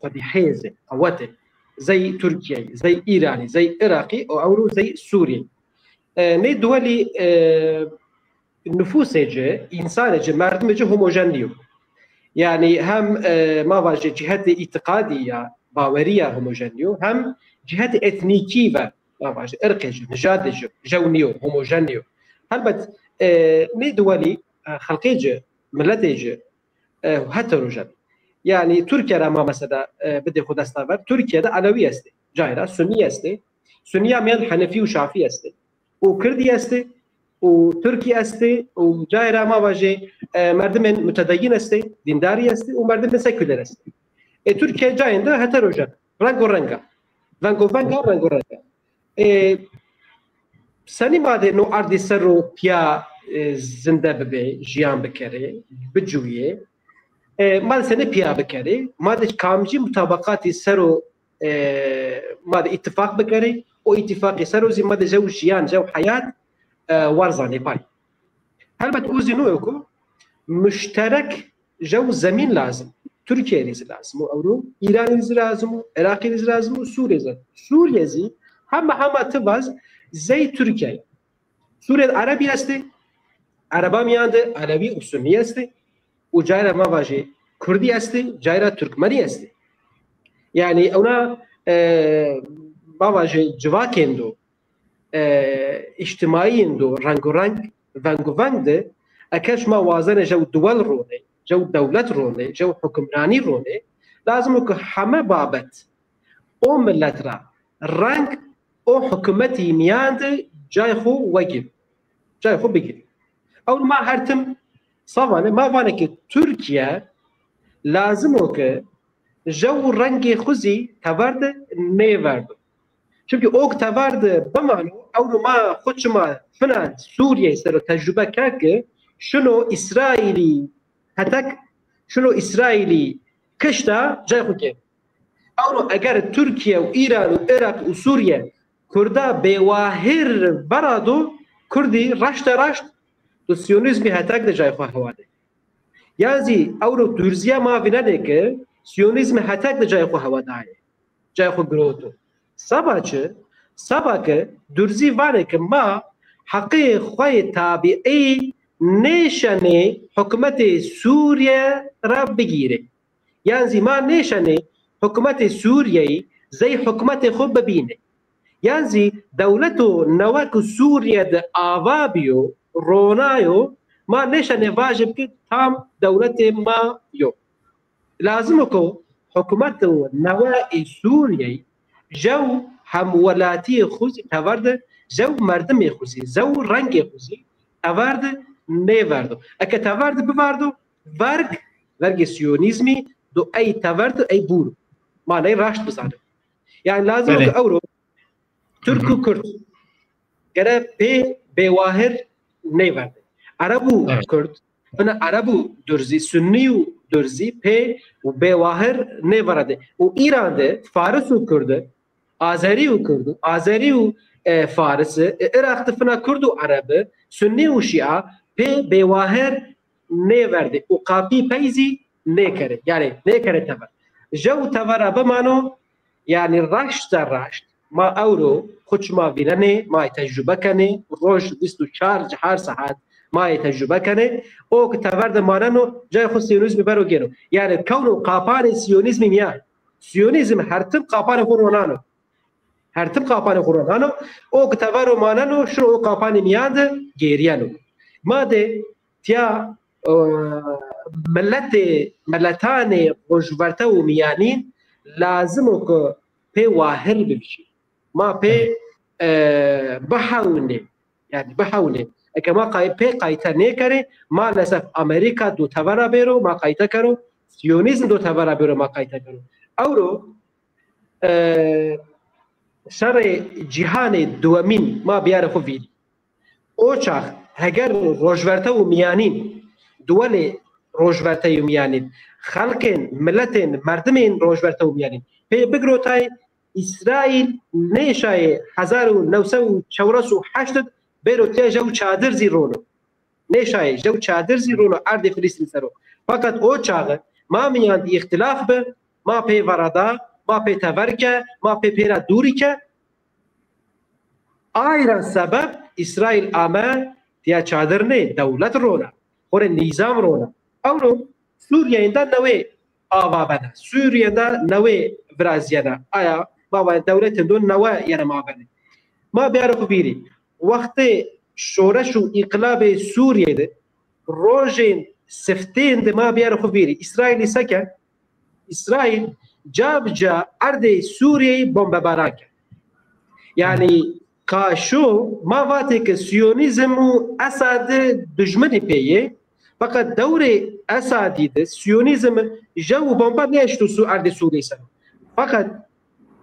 خدي حيزة قواتي زي تركيا زي إيراني زي إراقي أو زي سوري ني دولي نفوس جي إنسان جي مردم جي هوموجينيو يعني هم ما واجه جهات اعتقادية باورية هوموجينيو هم جهات اتنیکی و باش ارقج نجاد جونيو هوموجينيو هلبت ني دولي خلقيج ملتيج هتروجن يعني تركيا راما مثلا بدي خد استوعب تركيا ده علوي است جايرا سني است سنيا ميان حنفي وشافعي است وكردي است وتركي است وجايرا ما باجي مردم متدين است دينداري است ومردم سيكولر است تركيا جاينده هتروجن رنگ ورنگا رنگ ورنگا سنی ماده نو اردی سر رو پیا زنده ببه جیان بکره بجویه ماده سنی پیا بکره ماده کامجی مطابقاتی سر رو ماده اتفاق بکره و اتفاقی سر رو زی ماده جو جیان جو حیات ورزانه پای هلبت اوزی نویکو مشترک جو زمین لازم ترکیه نیز لازم و ایران نیز لازم عراق نیز لازم و سوریه زی همه تواز زي تركيا سوريا العربي است عربا میانده عربی و سنی است و جایره ما باجه کردی است جایره ترکمنی است يعني اونا ما باجه جواکندو اجتماعیندو رنگ و رنگ ده اکش ما وازن جو دول رونه جو دولت رونه جو حکمرانی رونه لازم که همه بابت او ملت را رنگ او حکومتی میانده جای خو وگیر جای خو بگیری اول ما هرتم صوانه ما وانه که ترکیه لازمه که جو رنگ خوزی تورد نیورد چونکه اوک تورد بمانو اول ما خودشما فنان سوریه سر تجربه که شنو اسرائیلی هتک شنو اسرائیلی کشتا جای خو که اول اگر ترکیه و ایران و عراق و سوریه کردا بواهر برادو کردی رشت تو سیونیزمی هتک ده جای خواه هواده یعنی اولو درزیا ما بیننه که سیونیزم هتک ده جای خواه هواده جای خواه گروتو سبا که درزی وانه که ما حقی خواه تابعی نشانه حکومت سوریه را بگیره یعنی ما نشانه حکومت سوریه زی حکومت خوب ببینه یعنی دولتو نوک سوریه ده آوابیو رونایو ما نشانه واجب که تام دولت ما یو لازم که حکومت نوای سوریه جو همولاتی خوزی تورد جو مردم خوزی جو رنگ خوزی تورد نیوردو اکه تورد بواردو ورگ سیونیزمی دو ای تورد ای بورو ما نی راشت بزنه یعنی لازم که اورو ترک و کرد گره بواهر نیورده عربو کرد انا عربو درزی سنی و درزی و بواهر نیورده و ایران ده فارس و کرد آذری و فارس عراق تفنا کرد و عرب سنی و شیعه بواهر نیورده و قاپی پیزی نیکره یعنی نیکره تور جو تور بمانو یعنی رشت ما اورو خودش ما بیننه ما تجربه کنه روز 24 هر ساعت ما تجربه کنه او که تورد ماننو جای خود سیونیزم برو گیرو یعنی کونو قاپان سیونیزم میاد سیونیزم هرتم قاپان خورونانو او که تورد ماننو شروع قاپان میاد گیریانو ما ده تیا ملتان روجورته و میانین لازمه که پی واهر ببشی ما پی بحاونه اگه ما پی قایتا نیکره ما لسف امریکا دو تورا بیرو ما قایتا کرو سیونیزم دو تورا بیرو ما قایتا کرو اورو شر جهان دوامین ما بیار خو ویدی او چاخ اگر روجورته و میانین دول روجورته و میانین خلقین ملتین مردمین روجورته و میانین پی بگروتای اسرائیل نیشای 1948 بیرو تیا جو چادر زیرونو نیشای جو چادر زیرونو ارد فلسطین سرو فقط او چاغه ما میان اختلاف به ما پی ورادا ما پی تورکه ما پی پیرا دوری که آیران سبب اسرائیل آمه تیا چادر نه دولت رونا خور نظام رونا اونو سوریه اینده نوی آوا بنا سوریه اینده نوی برازیانا آیا ما دولت دون نوا یعنی ما بنه ما بيعرفوا بيري وقت شورش وإنقلاب سوريا ده روجين سفتين ده ما بيعرفوا بيري إسرائيل سكن إسرائيل جا أرض سوريا بومب باراك يعني كاشو ما فاتك سيونيزم وأساد دجمني بيه فقط دور أسادي ده سيونيزم جو بومبا نيشتو سو أرض سوريا سنة فقط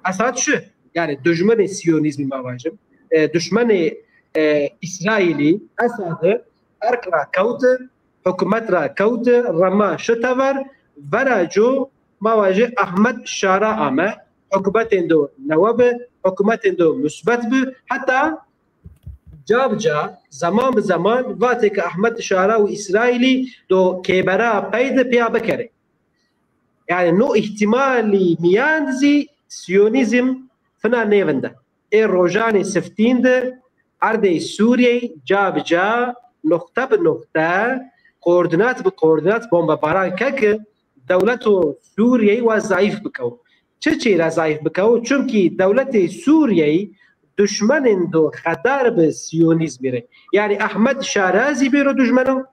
أساد شو يعني دجمن سيونيزم ما واجب دشمن إسرائيلي أساد أركرا كوت حكومترا كوت رما شتفر وراجو ما واجه أحمد شارع أما حكومتين دو نواب حكومتين دو مثبت حتى جا زمان به زمان وقتی که احمد شارع و اسرائیلی دو کبرا پید پیا بکره يعني نو احتمالي ميانزي سيونيزم فنا نيفندا اي روجاني سفتين ده عرض سوريا جا نقطة بنقطة كوردينات بكوردينات بومبا باران كك دولته سوريا وضعيف بكو چه ضعيف بكو چونكي دولة سوريا دشمن دو خطر به سیونیزم میره یعنی احمد شارازی بیرو دشمنو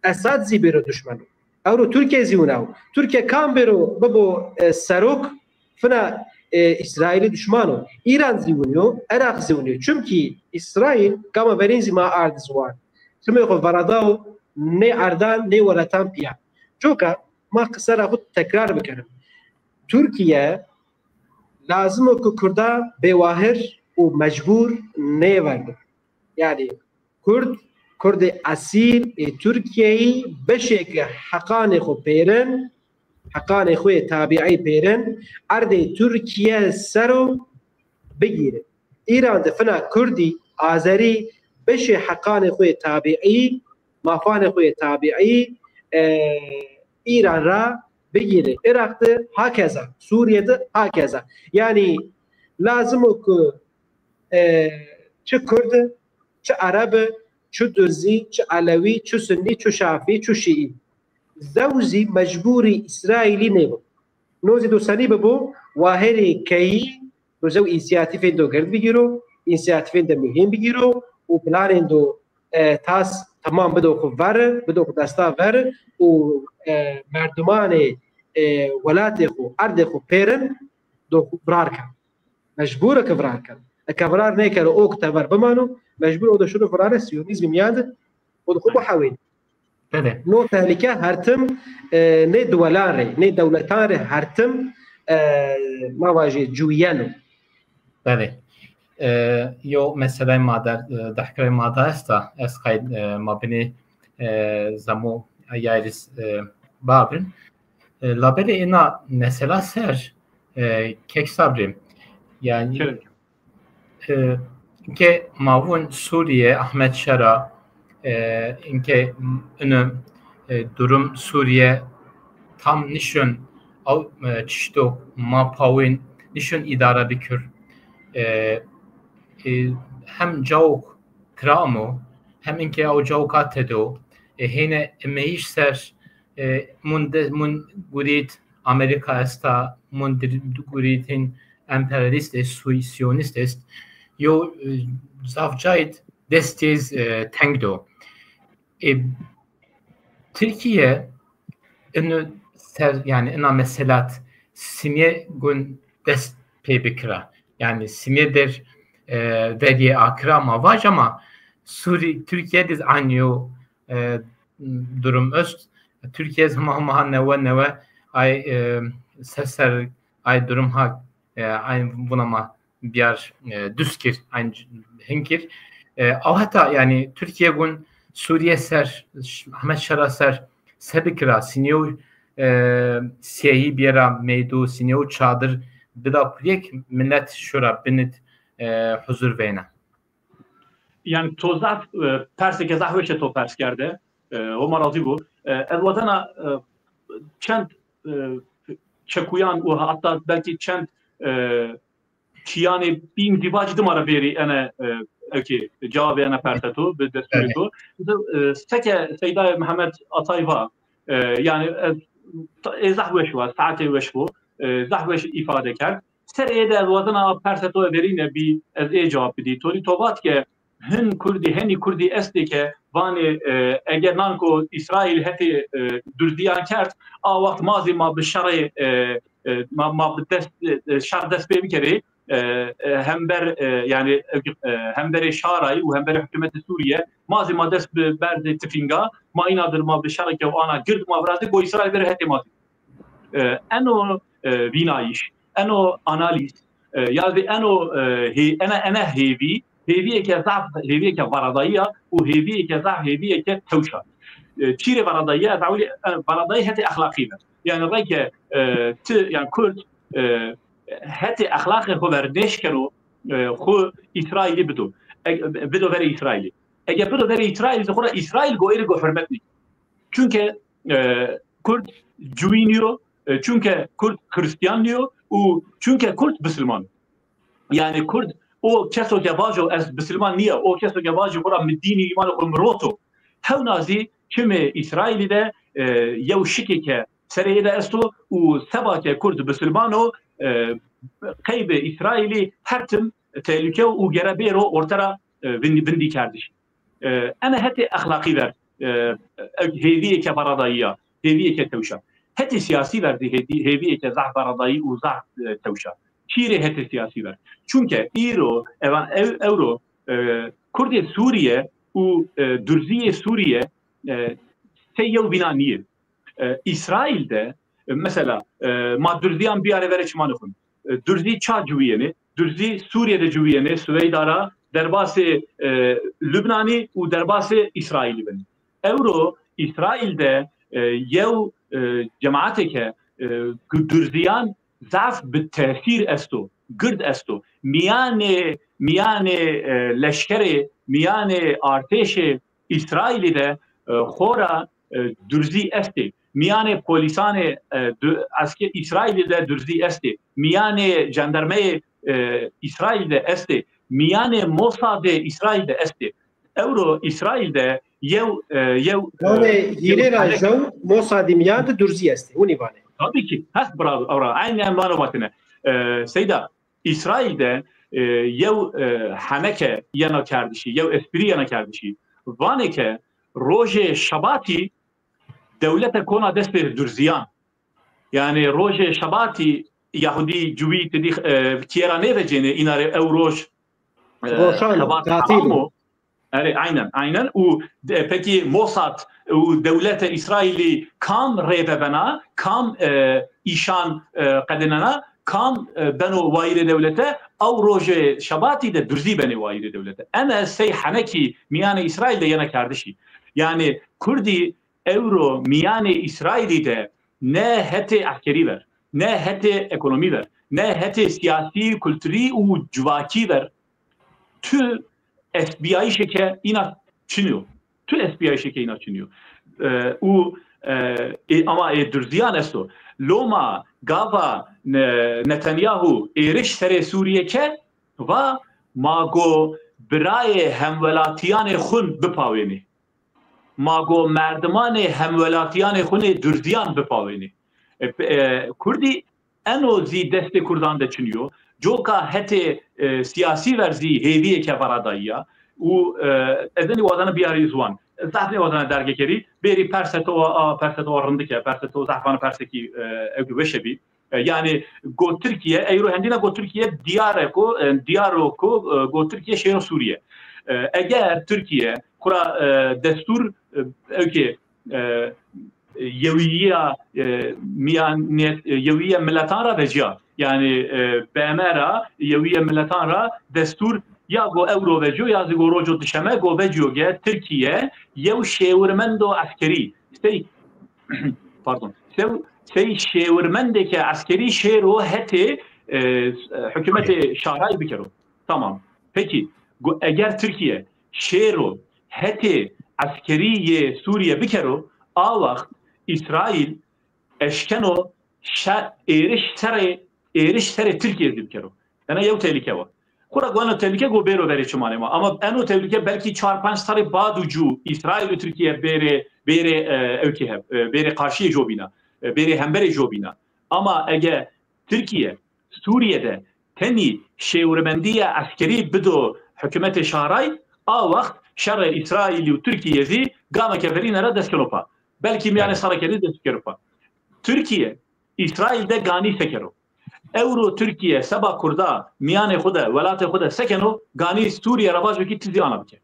اسد زی بیرو دشمنو او ترکیه زیوناو ترکیه کام بیرو ببو سروک فنا اسرائیل دشمنو ایران زیونیو عراق زیونیو چونکی اسرائیل کما برینزی ما ارد زوان چون خو فراداو نه اردان نه ولاتان پیا چوکا ما قصر خود تکرار بکنم ترکیه لازم که کردا بواهر ومجبور نيفرد يعني كرد أصيل تركيا بشك حقاني خو بيرن حقاني خو تابعي بيرن أرض تركيا سرو بگیره إيران دفنا كردي آذري بش حقاني خو تابعي مافاني خو تابعي إيران را بگیره عراق هكذا سوريا هكذا يعني لازم که چه کرد چه عرب چه درزی چه علوی چه سنی چه شافعی چه شیعی زوزی مجبوری اسرائیلی نبود نوزی دوستانی ببو واهری کی روزو اینسیاتیفین دو گرد بگیرو اینسیاتیفین دو مهم بگیرو و پلانین دو تاس تمام بدو خوب ور بدو خوب دستا ور و مردمان ولات خو ارد خو پیرن دو خوب برار کن مجبوره که فرار کن اکبرار نیکر او کتبر بمانو مجبور او دشون فرار سیونیزم میاد و دخول بحاول بله نو تهلكه هرتم نه دولاره نه دولتان هرتم ما واجه جویانو بله یو مثلا مادر دحکر مادر است از خیلی مبنی زمو ایاریس بابن لابد اینا مثلا سر کیک صبریم yani که ماون سوریه احمد شرا اینکه durum Suriye tam nişun او çişto ma pawin nişun idare bikür hem cawk kramo hem inke o cawkat edo hene meiş ser mun gurit Amerika esta mun guritin emperyalist est siyonist est yo zavcayt destiz tengdo Türkiye yani ina meselat simye gun dest pebikra yani simye der veriye akra ma var ama Türkiye'de anyo durum öst Türkiye zaman neve ay seser ay durum ha ay buna ma bir düskir ay hinkir hatta yani Türkiye gun Suriye ser Ahmet Şara ser sebikra sinyo siyahi bira meydu sinyo çadır bida priyek millet şura binit huzur veyna. Yani tozaf persi ke zahveşe to pers kerde o marazi bu. Ez vatana çend çekuyan o hatta belki çend çiyani bin divac dimara beri ene ki cevabı ene persetu bir desturitu. Seke Seyda Mehmet Atayva yani zahveş var saate veş bu zahveş ifade kerd سر ایده وزنا پرسه تو برینه بی از ای جواب بدی تولی توبات که هنی کردی استی که وانی اگر نانکو اسرائیل هتی دردیان کرد وقت مازی ما به شر ما شر دست بکری هم بر شارعی و هم بر حکومت سوریه مازی ما دست برد تفینگا ما اینا در ما به شر که آنا گرد ما برازی گو اسرائیل بر هتی مازی انو بینایش انو آنالیز یعنی انا هیویه که ضعف هیویه که وراداییه و هیویه که ضعف هیویه که توشه چیره وراداییه دعوی ورادایی هتی اخلاقی است یعنی رای که یعنی کرد هتی اخلاق خو بردش کنو خو اسرائیلی بدو بر اسرائیلی اگه بدو بر اسرائیل خود اسرائیل گویر گو حرمت نی چونکه کرد جوینیو چونکه کرد خریستیانیو و چونکه کرد مسلمان یعنی کرد او کسو که واجو از مسلمان نیه او کسو که واجو برا مدینی ایمان و مروتو هاو نازی کم اسرائیلی ده یو شکی که سریع ده استو و سبا که کرد مسلمانو قیب اسرائیلی هرتم تهلوکه و گربه رو ارترا بندی کردش انا هتی اخلاقی ورد هیویه که براداییه هیویه که توشه هتی سیاسی وردی هیویه که ضعف برادایی و ضعف توشه چیره هتی سیاسی ورد چونکه اورو کرد سوریه و درزی سوریه سیو بینا نیه اسرائیل ده مثلا ما درزیان بیاره وره چما نخون درزی چا جویه درزی سوریه ده جویه سویدارا درباس لبنانی و درباس اسرائیلی بنی اورو اسرائیل ده یو جماعتی که درزیان ضعف به تاثیر استو گرد استو میان لشکر میان ارتش اسرائیلی ده خورا درزی استی میان پلیسان اسکی اسرائیلی ده درزی استی میان جندرمه اسرائیل ده استی میان موساد اسرائیل ده استی اورو اسرائیل ده یو هیره راجو موسادی میان ده درزی استی اونی بانه tabii ki هست برا aynen معلوماتنه سیدا اسرائیل ده یو حنکه ینا کردشی یو اسپری ینا کردشی وانه که روز شباتی دولت کنا دست به درزیان یعنی روز شباتی یهودی جوی تدی کیرانه وجنه اینا او روز تعطیل aynen و peki موساد و دولت اسرائیلی کام ریبه بنا کام ایشان قدننا کام بنو وایر دولته او روز شباتی ده درزی بنی وایر دولته انا سی حنکی میان اسرائیل ده ینا کردشی یعنی کردی اورو میان اسرائیلی ده نه هتی عسکری ور نه هتی اکونومی ور نه هتی سیاسی کلتوری و جواکی ور تو اس بی آی که اینا چینیو تو اس بی آی که اینا چینیو و اما درزیان استو لوما گاوا نتانیاهو ایرش سر سوریه که و ماگو برای همولاتیان خون بپاوینی ماگو مردمان همولاتیان خون درزیان بپاوینی کردی انو زی دست کردان ده چنیو جوکا هت سیاسی ورزی هیویه که براداییه و ازنی وادن بیاری زوان زحفنی وادن درگه کری بری پرستو رنده که پرستو زحفان پرسکی اگو بشه بی یعنی گو ترکیه ایرو هندینا گو ترکیه دیارو گو ترکیه شهر سوریه اگر ترکیه خورا دستور اوکی یویه ملتان را بجیا یعنی بامرا یویه ملتان را دستور یا گو اورو وجو یا گو روجو دشمه گو وجو گه ترکیه یو شیورمندو عسکری سی شیورمنده که عسکری شیرو هتی حکومت شارعی بکرو تمام پکی اگر ترکیه شیرو هتی عسکری سوریه بکرو وقت اسرائیل اشکنو ایرش سر ترکیه بکرو انا یو تهلیکه و خورا گوانو تهلیکه گو بیرو بری چمانه ما اما انو تهلیکه بلکی 4-5 سال بعد جو اسرائیل و ترکیه بری قارشی جو بینا بری همبر جو بینا اما اگه ترکیه Suriye'de teni şevrmendiye askeri bido hükümeti şaray a vakt şer İsrail'i ve Türkiye'zi gama keferine destkeropa. Belki yani sarakeri destkeropa. Türkiye İsrail'de gani sekero. Euro Türkiye seba kurda miyane xuda velatê xuda sekeno ganî Suriye revaj wekî tizî ana bike.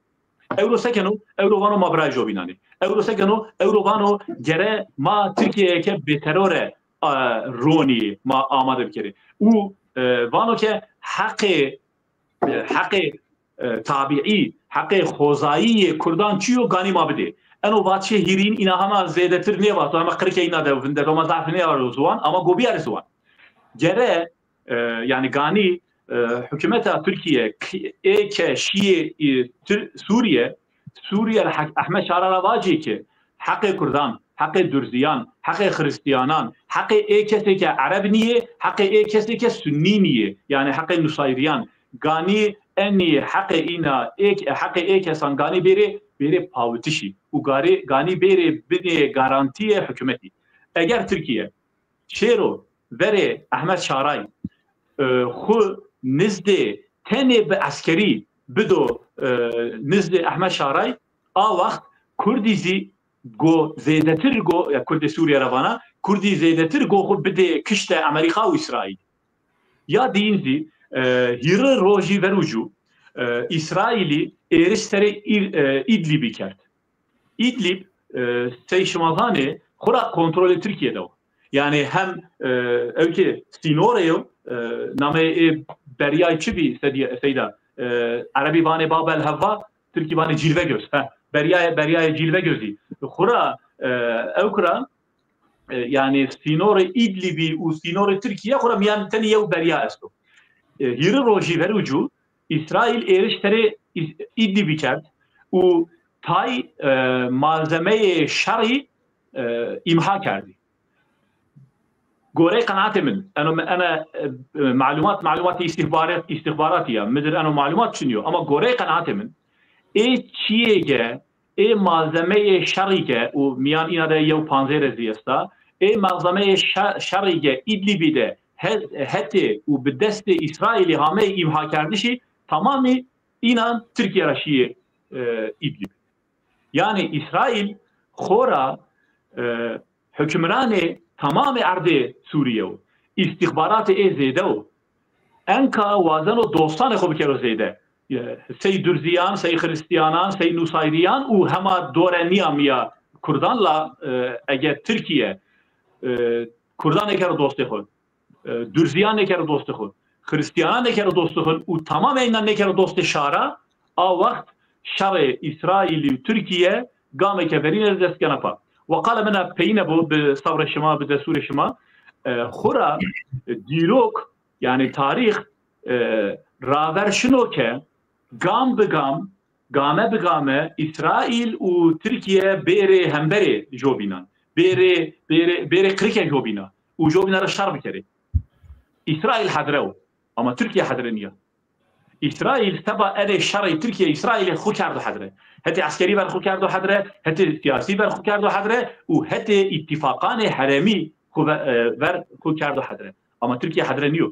Euro sekeno euro vano mabraya jobînanê. Euro sekeno euro vano gere ma Türkiye'ye bêterore ronî ma amade bikere. û vano ke heqê tabiî heqê xozayiyê Kurdan çiyo ganî ma bidê. Eno vaçê hîrîn îna hema zêdetir nêva hema qirikê îna de vinde vema zaf nêva ziwan ama gobiyar ziwan. Gere yani gani hükümeta Türkiye eke Şii Suriye Ahmet Şarara vacı ki hakkı Kurdan, hakkı Dürziyan, hakkı Hristiyanan, hakkı ekesi ki Arab niye, hakkı ekesi ki Sünni niye, yani hakkı Nusayriyan, gani enni hakkı ina hakkı ekesan gani beri pavutişi, u gani beri garantiye hükümeti. Eğer Türkiye şero vere Ahmet Şaray خو نزد تنه به عسکری بدو نزد احمد شارای آ وقت کردی زی گو زیدتر گو یا کرد سوریه روانه کردی زیدتر گو خو بده کشت امریکا و اسرائیل یا دین زی هیر روژی و رجوع اسرائیلی ایرستر ایدلیبی کرد ایدلیب سیشمالهانه خورا کنترل ترکیه دو yani hem öyle Sinore'yo name Beryay çibi seyda Arabi vane Babel Havva Türkiye vane cilve göz Beryay cilve gözü xura evkra yani Sinore İdlibi u Sinore Türkiye xura miyan tani yev Berya esto yiri roji verucu İsrail eriştere İdlibi kert u tay malzemeye şer'i imha kerdi. قوري قناعتي من انا معلومات استخباراتيه مدري انا معلومات شنو اما قوري قناعتي من اي چيجه اي مالزمه شرعيه وميان اينا ده يو 15 زيستا اي مالزمه شرعيه ادلبي ده حتى وبدست اسرائيل همه امها کردشی تمامی اینا ترکیه رشیه ادلب yani İsrail خورا hükümranı tamamı erdi Suriye o. İstihbarat zede o. Enka vazen o dostane xo bikero zede. Sey Dürziyan, sey Hristiyanan, sey Nusayriyan u hema doreniya miya Kurdanla eğer Türkiye Kurdan ekero dostu xo. Dürziyan ekero dostu xo. Hristiyanan ekero dostu xo u tamamen ekero dostu şara a vakt şare İsrail'i Türkiye game keferin destkanapa. وقال منا بينه بثورة الشمال بدستور الشمال خورا ديروك يعني تاريخ راver شنو که قام بقام قامه بقامه إسرائيل وتركيا بيري همبري جوبينا بيري كريكا جوبينا وجوبينا رشار بكري إسرائيل حضروا أما تركيا حضرنيا İsrail taba ere şer'i Türkiye İsrail'e xu kardo hadre. Heti askeri ver xu kardo hadre, heti siyasi ver xu kardo hadre u heti ittifakan haremi ver xu kardo hadre. Ama Türkiye hadre niyo.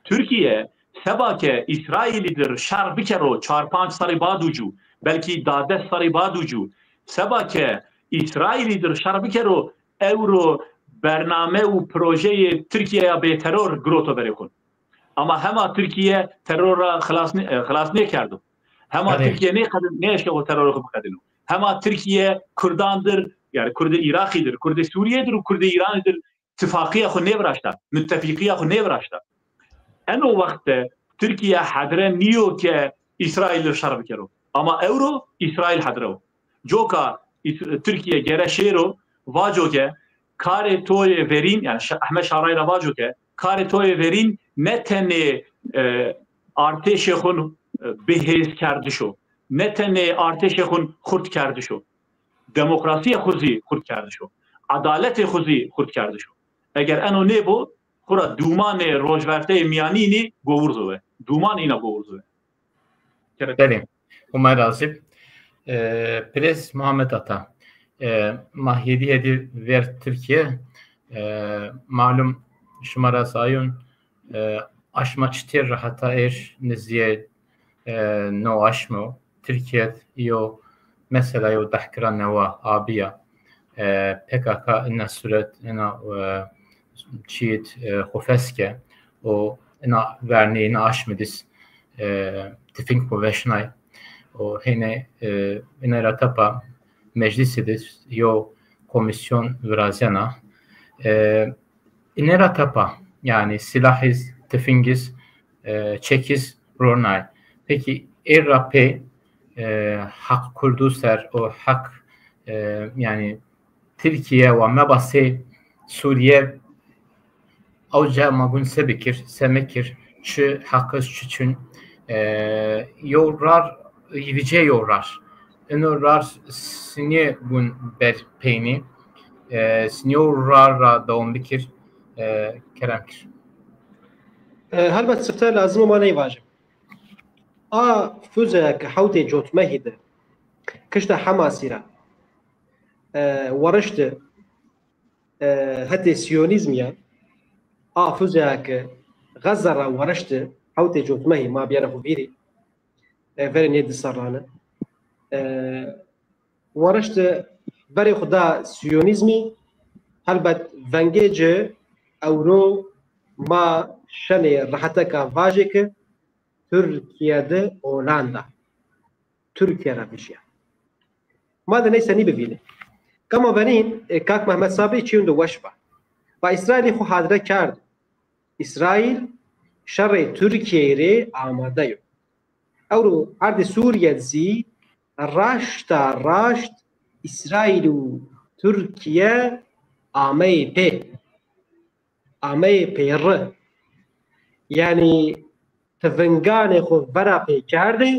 Türkiye taba ke İsrail'idir şer bikero 4-5 sarı baducu, belki dades sarı baducu. Taba ke İsrail'idir şer bikero euro bername u projeye Türkiye'ye be terör groto berekun. Ama hema Türkiye teröre xalas ne kerdu. Hema Türkiye ne eşke o terörü kadını. Hema Türkiye Kurdandır, yani Kurdi Irakidir, Kurdi Suriye'dir, Kurdi İran'dır. İttifakiye xo ne vraşta, müttefikiye xo ne vraşta. En o vakte Türkiye hadre niyo ke İsrail'dir şer bikero. Ama euro İsrail hadre. Joka Türkiye gere şero vajo ke kare toye verin yani Ahmet Şaray'la vajo ke kare toye verin ne tane arteşe xun behez kerdişo ne tane arteşe xun xurt kerdişo demokrasiye xuzi xurt kerdişo adalet xuzi xurt kerdişo eğer eno ne bu xura duman rojverte miyanini govurzo duman ina govurzo Benim Umar Azip Pres Muhammed Ata mahiyeti ver Türkiye malum şumara sayın aşma çitir rahata nizye no aşmo Türkiye yo mesela yo dahkira neva abiya PKK ina suret ina çiğit xofeske o ina verni ina aşmedis tifink poveşnay o hene ina ratapa meclisidis yo komisyon vrazena ina ratapa yani silahiz tifingiz çekiz ronay peki RAP hak kurdu ser o hak yani Türkiye ve mebası Suriye avca magun sebekir semekir çı hakkız çüçün yorar yivice yorar enorar sinye bun ber peyni sinye yorar da on bikir keremkir هلبت سبتها لازم وما نيواجب فوزك حوتي جوت مهدة كشتا حماسيرا ورشت هتي سيونيزميا فوزك غزر ورشت حوتي جوت مهي ما بيعرفوا فيري فيري نيد السرانا ورشت بري خدا سيونيزمي هلبت فانجيج اورو ما شني راحتك فاجيك Türkiye'de Hollanda. Türkiye Rabişya. Madem neyse ni bibine. Kama benim kak Mehmet Sabi çiğundu vaşba. Ve İsrail'i xu hadire kardı. İsrail şerri Türkiye'yi amade yok. Avru ardı Suriye zi raşt İsrail'u Türkiye amey pe yani تفنگان خو برا پیکرده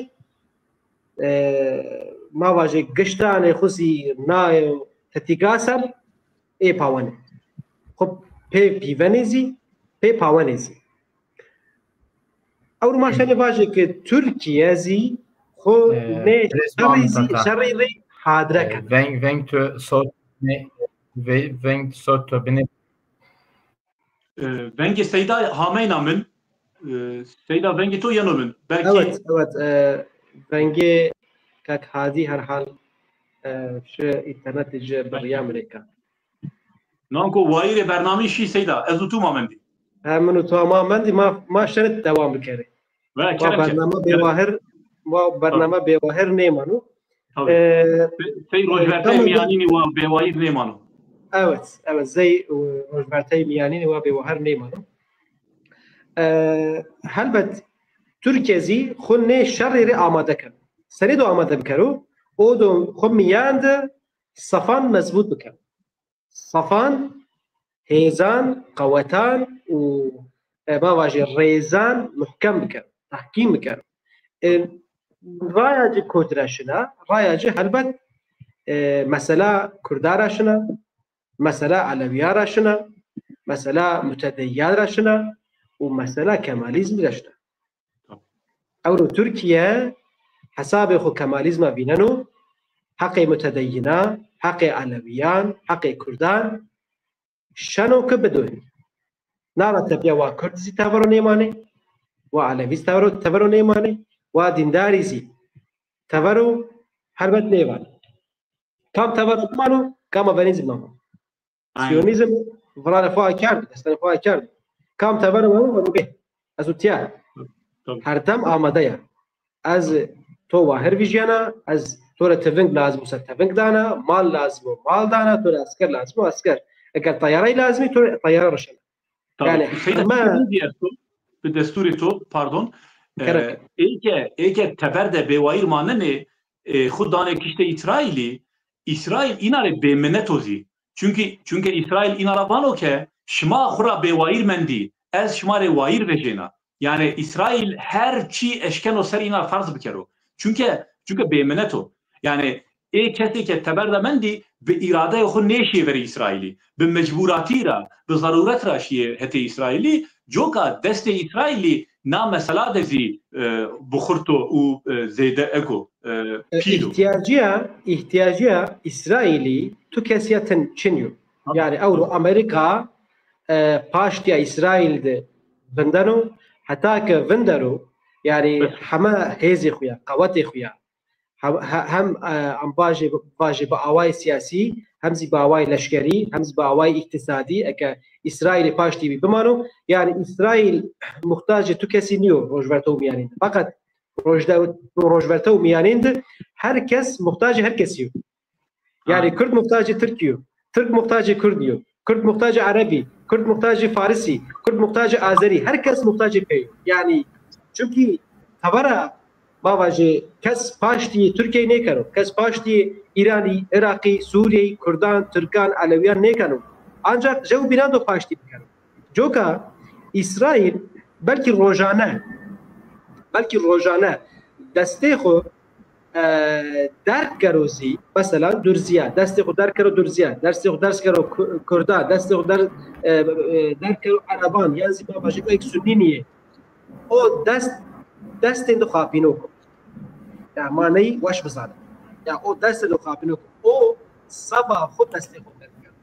ما واجه گشتان خوزی نای تتیگاسر پاونه خب پیونیزی پاونیزی اور ما شنه واجه که ترکیه زی خو نه شریزی حادره کن ونگ تو صوت بینه ونگ سیدا هامین من Seyda vengi to yanımın. Belki... Evet. Vengi kak hadi her hal şu internetci bariye Amerika. Nanko vayre bernami şi Seyda. Ezutu mamendi. Hemen tamamen ma şerit devam bikeri. Ve kerem برنامه بوهر نيمانو سي روجبرتي ميانيني وبوهر نيمانو evet زي روجبرتي ميانيني وبوهر نيمانو هلبت تركيزي خوني شريري آماده كن سريدو آماده بكرو اودو خمياند صفان مزبوط بكن صفان هيزان قوتان و ما واجي ريزان محكم بكن تحكيم بكن رايجي كودراشنا رايجي هلبت مسألة كرداراشنا مسألة علوياراشنا مسألة متدياراشنا ومسألة كماليزم داشته. أولو تركيا حساب خو كماليزم بينانو حق متدينة حق علويان حق كردان شنو كبدوه نارا تبيا وكردزي تابرو نيماني وعلويز تابرو نيماني ودينداريزي تابرو حربت نيماني كم تابرو مانو كم بنيزم مانو سيونيزم فرانا فوق كارد استنى فوق كارد كم تبرم و به از اوتیا هر دم آماده یا از تو واهر ویژیانا از تو را تفنگ لازم است تفنگ دانا مال لازم مال دانا تو را اسکر لازم اسکر اگر طیاره لازمی تو طیاره روشن yani ما به دستور تو pardon اگه تبرده به وایر ماننه خود دانه کشته İsrail inare به منتوزی çünkü İsrail inarabano ke şma khura bewair mendi ez şma rewair vejena yani İsrail her çi eşken o ser inar farz bikero çünkü bemeneto yani kesi ke teberda mendi be irade xo neşi veri İsraili be mecburati ra be zaruret ra şiye hete İsraili joka deste İsraili na mesela dezi bukhurto u zeyde ego ihtiyacıya İsraili tu kesiyetin çiniyor yani Avru Amerika paştiya İsrail'de بندنو حتى كفندرو يعني حما هيزي خويا قوتي خويا هم ام باجي باواي سياسي همزي باواي لشكري همزي باواي اقتصادي اك اسرائيل باشتي بمانو يعني اسرائيل محتاج تو كسي نيو روجفرتو ميانين فقط روجفرتو ميانين هر كس محتاج هر كسيو يعني كرد محتاج تركيو ترك محتاج كرديو كرد محتاج عربي كرد محتاج فارسي كرد محتاج آذري هر كس محتاج بي يعني چونكي خبره ما واجه کس پاشتی ترکیه نکنو کس پاشتی ایرانی عراقی سوریه کردان ترکان علویان نکنو ancak جو بینان دو پاشتی بکنو جوکا اسرائیل بلکی روزانه دسته خو درک کروزی مثلا درزیا دسته خو درک کرو درزیا دسته خو درس کرو کردان دسته خو درک کرو عربان یعنی ما واجه یک سنینیه او دست دو خاپینو کو یا معنی واش بزنه یا او دست دو خاپینو کو او سبا خود دست خود کرد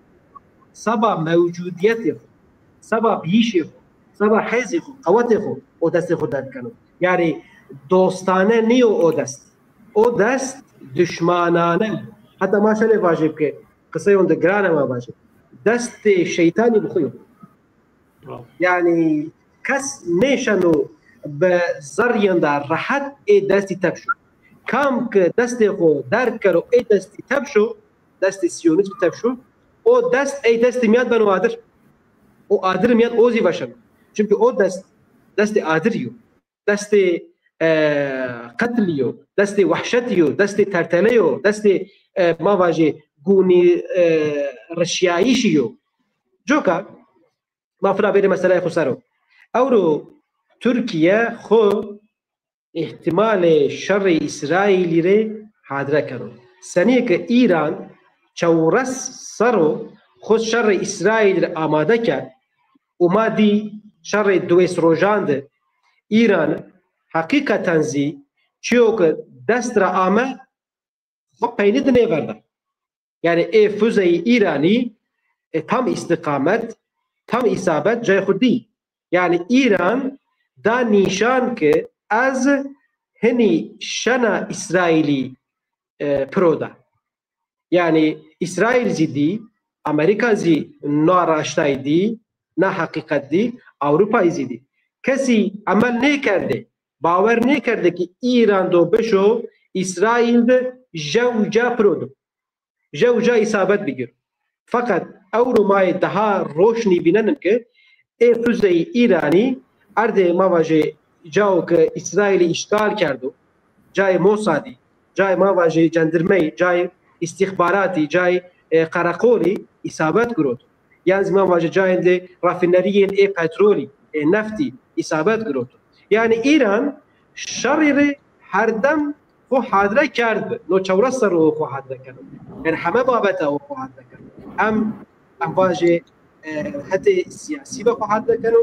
سبا موجودیت خود سبا بیش خود سبا حیز خود قوت خود او دست خود کرد یعنی دوستانه نیو او دست دشمنانه حتی ماشاءالله واجب که قصه اون دگرانه ما واجب دست شیطانی بخویم یعنی کس نشانو به زریان در راحت ای دستی تبشو کام که دست خو درک کرو ای دستی تبشو دست سیونیسم تبشو او دست ای دست میاد بنو آدر او آدر میاد اوزی باشن چون که او دست آدریو دست قتلیو دست وحشتیو دست ترتلیو دست ما واجه گونی رشیاییشیو جوکا ما فرا بیر مسئله خسارو اورو ترکیه خو احتمال شر اسرائیلی ره حاضر کرد سنیه که ایران چورس سرو خود شر اسرائیل را آماده کرد اومدی شر دویس روژاند ایران حقیقتا زی چیو که دست را آمد خب پینید نیورده یعنی ای فوزه ایرانی تام استقامت تام اصابت جای خودی یعنی ایران دا نیشان که از هنی شنا اسرائیلی پرودا یعنی اسرائیل زیدی امریکا زی ناراشتای دی نه حقیقت دی اروپا زیدی کسی عمل نکرده باور نکرده که ایران دو بشو اسرائیل جو جا پرودو جو جا اصابت بگیر فقط اورو مای دها روشنی بیننم که ای فوزه ایرانی ارده ما واجه جاو که اسرائیل اشغال کردو جای موسادی جای ما واجه جندرمی جای استخباراتی جای قراقولی اصابت گرود یعنی ما واجه جای رافینری ای پترولی نفتی اصابت گرود یعنی ایران شریر هر دم خو حاضر کرد نو چورس رو خو حاضر کرد یعنی همه بابت او خو حاضر کرد ام واجه حتی سیاسی با خو حاضر کرد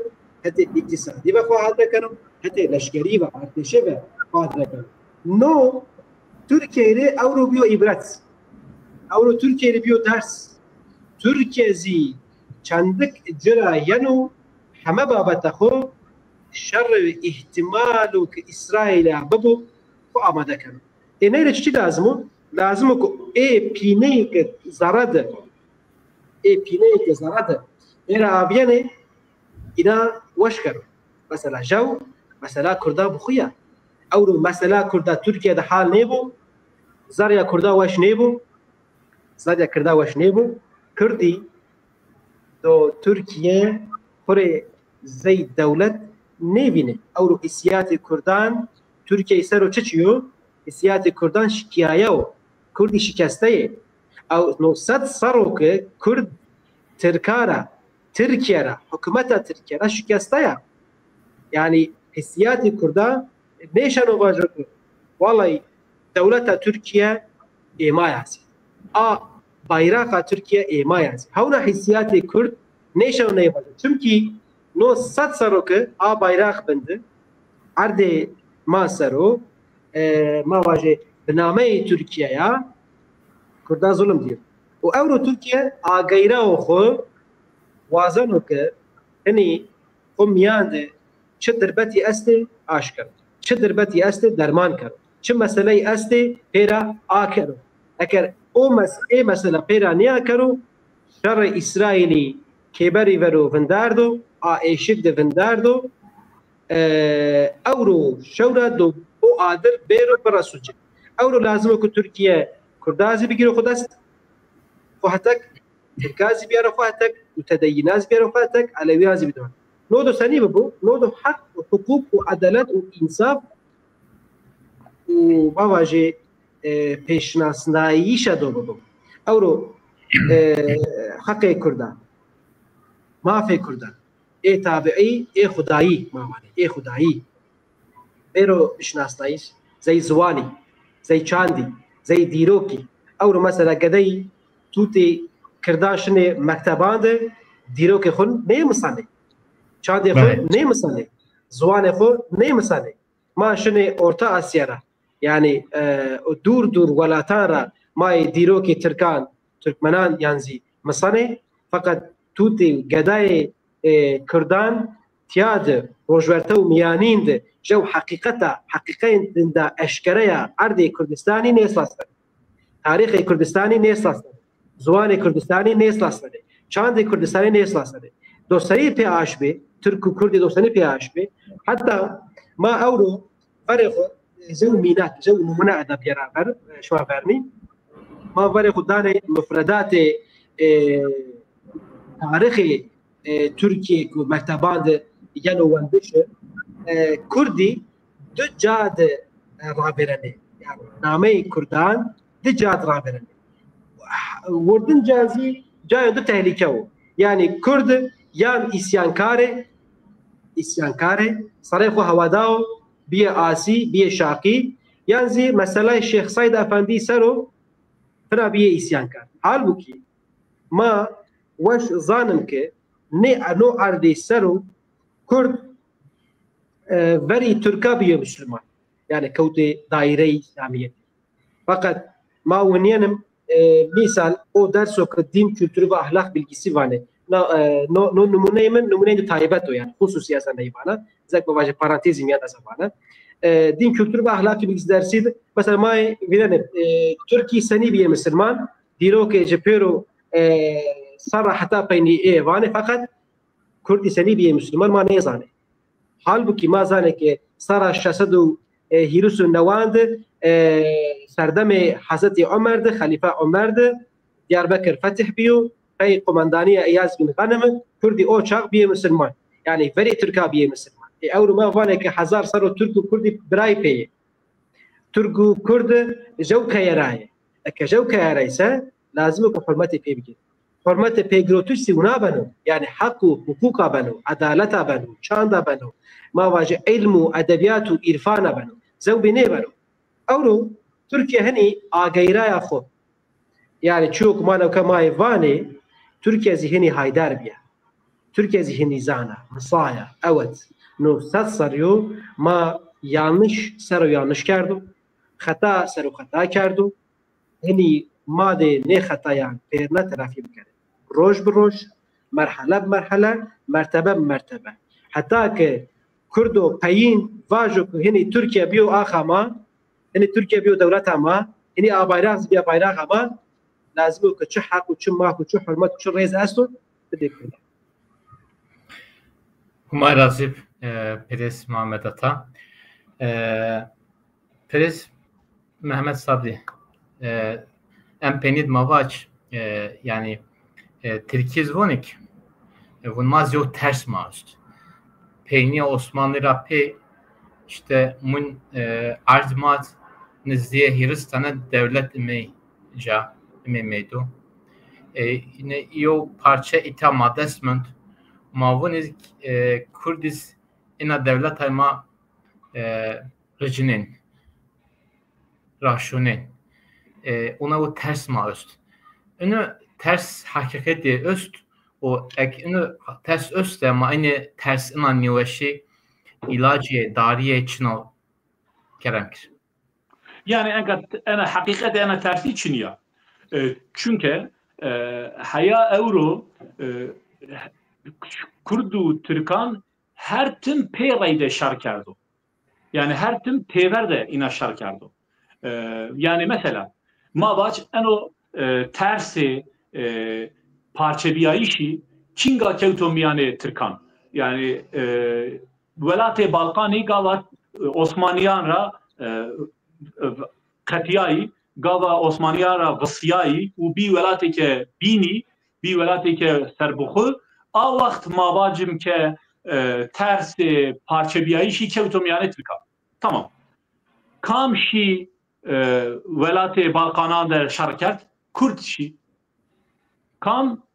حتی اقتصادی با خو حاضر کرد حتی لشکری و ارتشی با خو حاضر کرد نو ترکیه اورو بیو عبرت اورو ترکیه بیو درس ترکیه زی چندک جرا ینو همه بابت خو شر احتمالو که اسرائیل ببو خو آماده کنه اینه چی لازمو؟ لازمو که ای پینه که زرده اینا آبیانه اینا وش کرد مثلا جو مثلا کرده بخویا او مثلا کرده ترکیه ده حال نیبو زریا کرده وش نیبو کردی دو ترکیه پر زی دولت نبینه او اسیات کردان ترکیه سر و چیو اسیات کردان شکیایه و کردی شکسته او 900 سرو که کرد ترکارا ترکیه را حکومت ترکیه را شکسته یعنی اسیات کردان نیشانو واجه والله دولت ترکیه ایمای هست bayrağı Türkiye emayaz. Havna hissiyatı Kürt neşe ne yapacak? Çünkü no sat saroke a bayrak bende. Arde ma saro ma vaje bname Türkiye'ye Kürt'e zulüm diyor. O Euro Türkiye a gayra oxu wazan o ki hani خو میان ده چه دربتی است آشکار چه دربتی است درمان کرد چه مسئله است پیرا آکر اگر او مسئله پیرا نیا کرو شر اسرائیلی کبری ورو ونداردو آیشک ده ونداردو اورو شورا دو او آدر بیرو براسوچه اورو لازمه که ترکیه کردازی بگیره خودست خواهتک ترکازی بیاره خواهتک و تدینازی بیاره خواهتک علویازی بدون نودو سنی ببو نودو حق و حقوق و عدالت و انصاف و بواجه پیشناسنایی شدو ببو اورو حق کردان مافی کردان ای تابعی ای خدایی ماوانه ای خدایی بیرو بشناسناییش زي زواني زي چاندي زي ديروكي او مثلا قدي توتي كرداشني مكتبان ده ديروكي خون ني مصاني چاندي خون ني مصاني زواني خون ني مصاني ما شني اورتا اسيارا يعني دور ولاتارا ما ديروكي تركان تركمنان يانزي مصاني فقط توتي قداي كردان تياد روجورتو ميانين ده جو حقیقین دا اشکره عرض کردستانی نیست لستن تاریخ کردستانی نیست لستن زوان کردستانی نیست لستن چاند کردستانی نیست لستن دوستانی پی آشبه ترک و کردی دوستانی پی آشبه حتی ما اورو فرق جو مینات جو نمونه ادب یرابر شما فرمی ما فرق دانه مفردات تاریخ ترکیه که مکتبان یعنی وندشه کردی دو جاد رابرنه yani name Kurdan de cad raberne vurdun cazi cayda tehlike o yani Kurd yan isyankare sarayxu havadao biye asi biye şaqi yani mesela Şeyh Said Efendi sero fena biye isyankar halbuki ma waş zanım ki ne no ardi sero Kurd veri Türk'a bir Müslüman. Yani kavte daire İslamiyet. Fakat ma uniyenim misal o ders o din kültürü ve ahlak bilgisi var ne. No numuneyi tayyibet o yani. Hususi aslında bana. Zek babacı parantezim ya da sabana. Din kültürü ve ahlak bilgisi dersiydi. Mesela ma bilenim Türkiye seni bir Müslüman. Diro ki cepero sarra hatta peyni evane fakat Kurdi seni bir Müslüman ma ne zane. Halbuki ma zane ki sara şasadu hirusu nevand serdeme Hazreti Ömer'di, Halife Ömer'di. Diyarbakır fetih biyo. Pey komandaniye Eyaz bin Ghanem Kurdi o çağ bir Müslüman. Yani veri Türk'a bir Müslüman. Evru ma vane ki hazar saro Türk Kurdi biray peye. Türk Kurdi jevka yaraye. Eke jevka yaraysa lazım ki hürmeti pey bigir. Hürmeti pey grotuşsi una banu. Yani hakkı, hukuka banu, adaleta banu, çanda banu. ما واجه علم و ادبیات و عرفان بنو زو بنه بنو اورو ترکیه هنی آگیرای خو yani çok manav kemay vane Türkiye zihni haydar biya Türkiye zihni zana masaya evet no satsaryo ma yanlış sero yanlış kardu hata sero hata kardu hani made ne hatayan perna terafi bikare roj broj merhale merhale mertebe mertebe hatta ki Kurdo payin vajo hani Türkiye biyo ahama hani Türkiye biyo devlet ama hani abayrak biya bayrak ama lazım ki çu hak و çu mak و çu hürmet و çu reis asto dedikler. Humay Razip Perez Muhammed Ata Perez Mehmet Sabri empenid mavaç yani Türkiye vonik vunmaz yok ters maaşt Peyni Osmanlı Rapi işte mun arzmat nizdiye Hiristan'a devlet imeyca imeydu. Yine yo parça itama desmond mavuniz Kurdis ina devlet ayma rejinin raşonin ona o ters ma öst. Onu ters hakikati öst o onu ters öst ama aynı ters inanıyorşi ilacı dariye çino keremkir. Yani ana hakikati ana tersi çiniya. Çünkü haya euro Kurdu Türkan her tim peyrayde şar kerdo. Yani her tim teverde ina şar kerdo. Yani mesela ma baş en o tersi parçebiyayişi Çinga kevtomiyane Türkan. Yani Velat-ı Balkani gavat Osmaniyan ra Katiyayı gava Osmaniyan ra Vısiyayı u bir velat-ı ke bini bir velat-ı ke serbuxu a vakt ma bacım ke tersi parçebiyayişi kevtomiyane Türkan. Tamam. Kamşi Velat-ı Balkan'a da şarkert Kürt şi.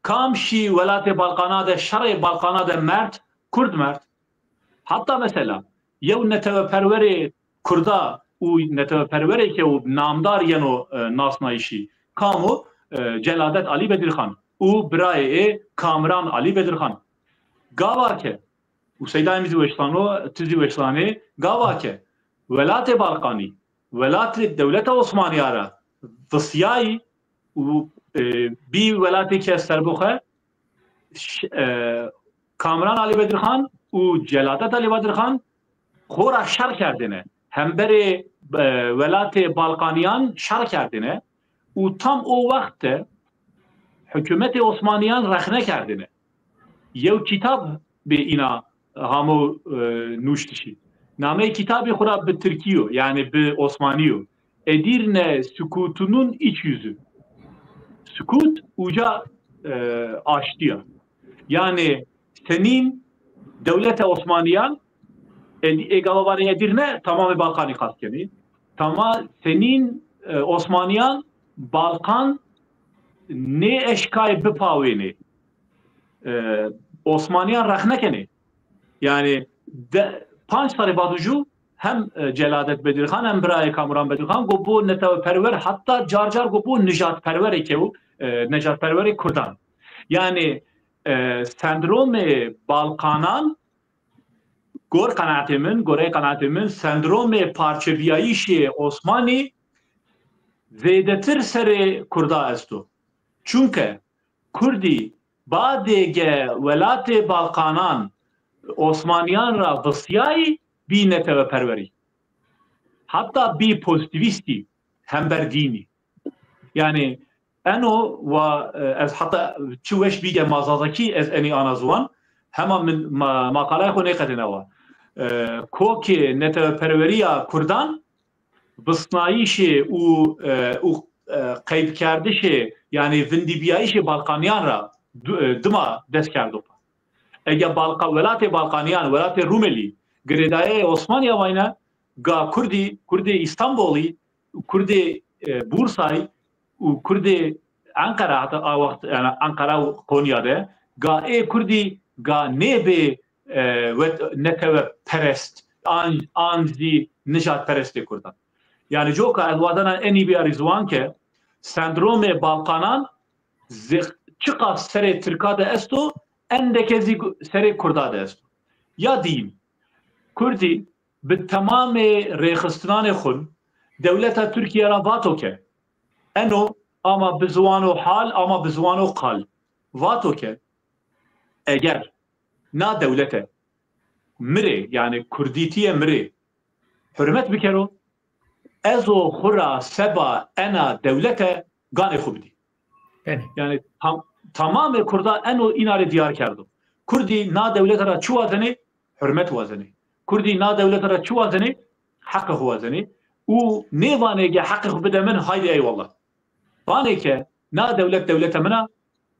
Kamşi Velat-ı Balkan'a da şar-ı Balkan'a da mert Kürt mert. Hatta mesela yev neteveperveri Kurda u neteveperveri ke u namdar yeno nasnayişi. Kamu Celadet Ali Bedirhan u braye Kamran Ali Bedirhan. Gava ke u seydayimizi veşlano tüzi veşlane gava ke Velat-ı Balkani Velat-ı Devlet-i Osmaniyara Vısiyayı bir velat-ı ke serbuxe Kamran Ali Bedirhan u Celadet Ali Bedirhan xora şar kerdine. Hem beri velat-ı Balkaniyan şar kerdine u tam o vakte hükümeti Osmaniyan rehne kerdine. Yev kitap be ina hamu nuştişi. Name kitabı xora be Türkiyo yani be Osmaniyo. Edirne sükutunun iç yüzü. Sükut uca aştıya. Yani senin devlet-i Osmaniyan Egalavani Edirne tamamı Balkanı kaskeni. Tamam senin Osmaniyan Balkan ne eşkay bipaveni. Osmaniyan rahnekeni. Yani panç tane baducu hem Celadet Bedirhan hem Braye Kamran Bedirhan bu neteveperver hatta carcar bu Nejat perver kevu Nejat perver Kurdan. Yani sendromu Balkanan gore kanatimin sendromu parçebiyayişi Osmani zedetir seri Kurda estu. Çünkü Kurdi badege velat-ı Balkanan Osmaniyan ra vısiyayı bir neteveperveri. Hatta bir pozitivisti hember dini. Yani eno ve hatta çuveş bige mazazaki ez eni anazuan hemen min makalaya ko nekatine var. Koki neteveperveriya Kurdan bısnayişi u kayıp kerdişi yani vindibiyayişi Balkaniyan ra dıma dest kerdu. Eğer velat-ı Balkaniyan, velat-ı Rumeli, Gredaye Osmaniya vayna, ga Kurdi İstanbul'u, Kurdi Bursa'yı, Kurdi Ankara hatta vakit yani Ankara Konya'da, ga Kurdi ga nebe neteve perest, anzi Nejat peresti Kurdan. Yani joka elvadana en iyi bir arizvan ke sendrome Balkanan çıka sere Türkade esto endekezi seri Kurda dest. Ya diyeyim, Kurdi bi tamamı reyxistinanê xun devleta Türkiye ra vato ke. Eno ama bi zivano hal ama bi zivano qal. Vato ke eğer na devlete mire yani Kurditiye mire hürmet bikero ezo xura seba ena devlete gane xubdi. Yani tamamı Kurda eno inare diyar kerdo. Kurdi na devlet ara çu vazeni hürmet vazeni. Kurdi na devlet ara çu vazeni hakkı vazeni. U ne vanege hakkı bidemin haydi eyvallah. Vaneke na devlete mina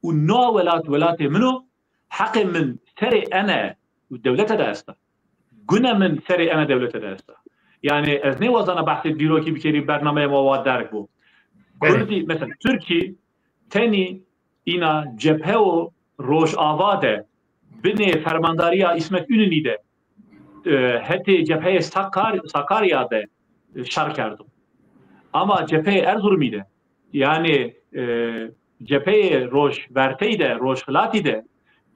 u no velat mino hakkı min seri ene devlete de esta. Güne min seri ene devlete de esta. Yani ez ne vazana bahset diro ki bir kere bernameye mavad derek bu. Kurdi mesela Türkiye teni ina cepheo Rojava'da bine fermandariya İsmet İnönü'de heti cepheye Sakarya'da şar kerdim. Ama cepheye Erzurum'da yani cepheye Rojverte'de, Rojhilati'de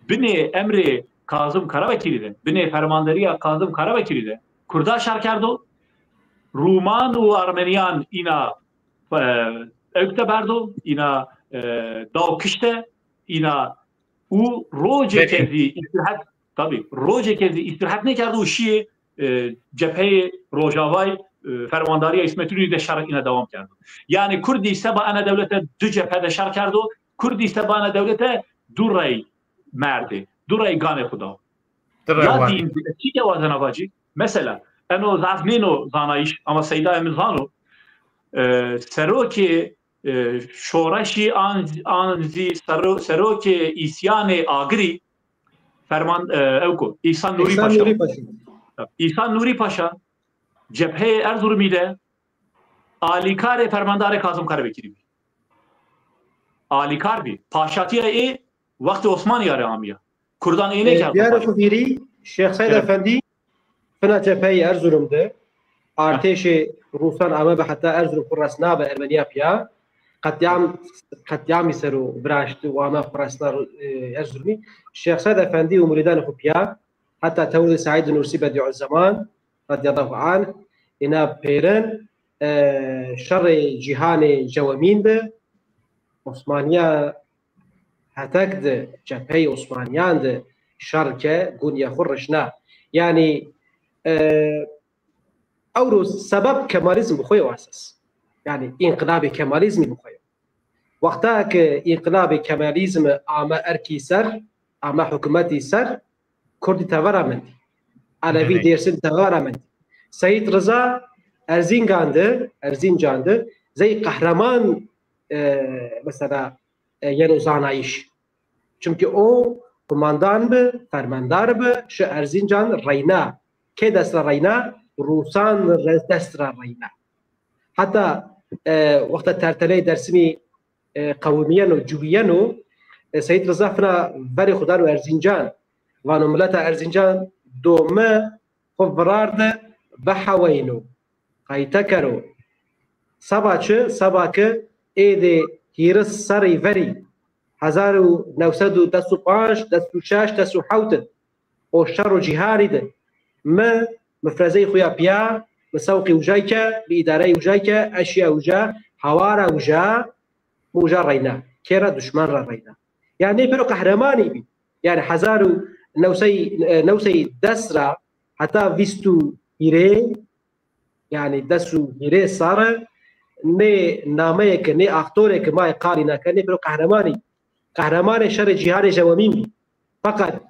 bine emri Kazım Karabekir'de, bine fermandariya Kazım Karabekir'de Kurda şar kerdim. Ruman u Armeniyan ina ökte berdo, ina dao kişte, ina u roje kezi tabii roje kezi istirahat ne kardı o şiye cephe rojavay fermandariye İsmetülü de şarkına devam kerdi. Yani Kurdi seba ana devlete du cephede şark kerdi. Kurdi seba ana devlete duray merdi. Duray gane xuda. Ya din ki cevazan avacı. Mesela eno zafnino zanayış ama Seyda Emizano seroki şoraşi anzi seroki isyane agri ferman evko İhsan Nuri Paşa. İhsan Nuri Paşa cephe Erzurum'da alikare fermandare Kazım Karabekiri. Alikar bir paşatiye vakti Osmaniye ramiya. Kurdan ne geldi? Diğer kufiri Şeyh Said Efendi fena cephe Erzurum'da arteşi Rusan ama ve hatta Erzurum kurasına ve Ermeniya piya katliam seru braştı ve ama kuraslar Erzurum'i Şeyh Said Efendi umuridan kupiya hatta Tevlid Said Nursi bedi'u zaman radiyallahu anh ina peyren şerri cihanı cevamin be Osmaniya hatak de cephe Osmaniyan de şarke gunya khurrışna yani أورو سبب كماليزم بخوي واساس يعني انقلاب كماليزم بخوي وقتها انقلاب كماليزم اما اركي سر اما حكومتي سر كردي تغرامند علوي ديرسن تغرامند سيد رضا ارزين جاندر زي قهرمان مثلا ينو زانايش çünkü o kumandan be fermandar be şu Erzincan Reyna kedasra Reyna روسان دسترا رينا حتى وقت ترتلي درسمي قوميا وجوبيا سيد رضا فنا بري خدار ارزنجان وانو ملتا ارزنجان دوما خبرارد بحوينو قايتكرو سباك ايدي هيرس سري فري 1905 1907 او شر جهاري ده ما مفرزي خويا بيا مسوقي وجايكا بإداري وجايكا أشياء وجا حوارا وجا موجا رينا كيرا دشمن رينا يعني بيرو قهرماني بي يعني حزارو نوسي دسرا حتى فيستو هيري يعني دسو هيري صار ني ناميك ني أخطورك ما يقارنا كان بيرو قهرماني شر جهاري جوامين بي فقط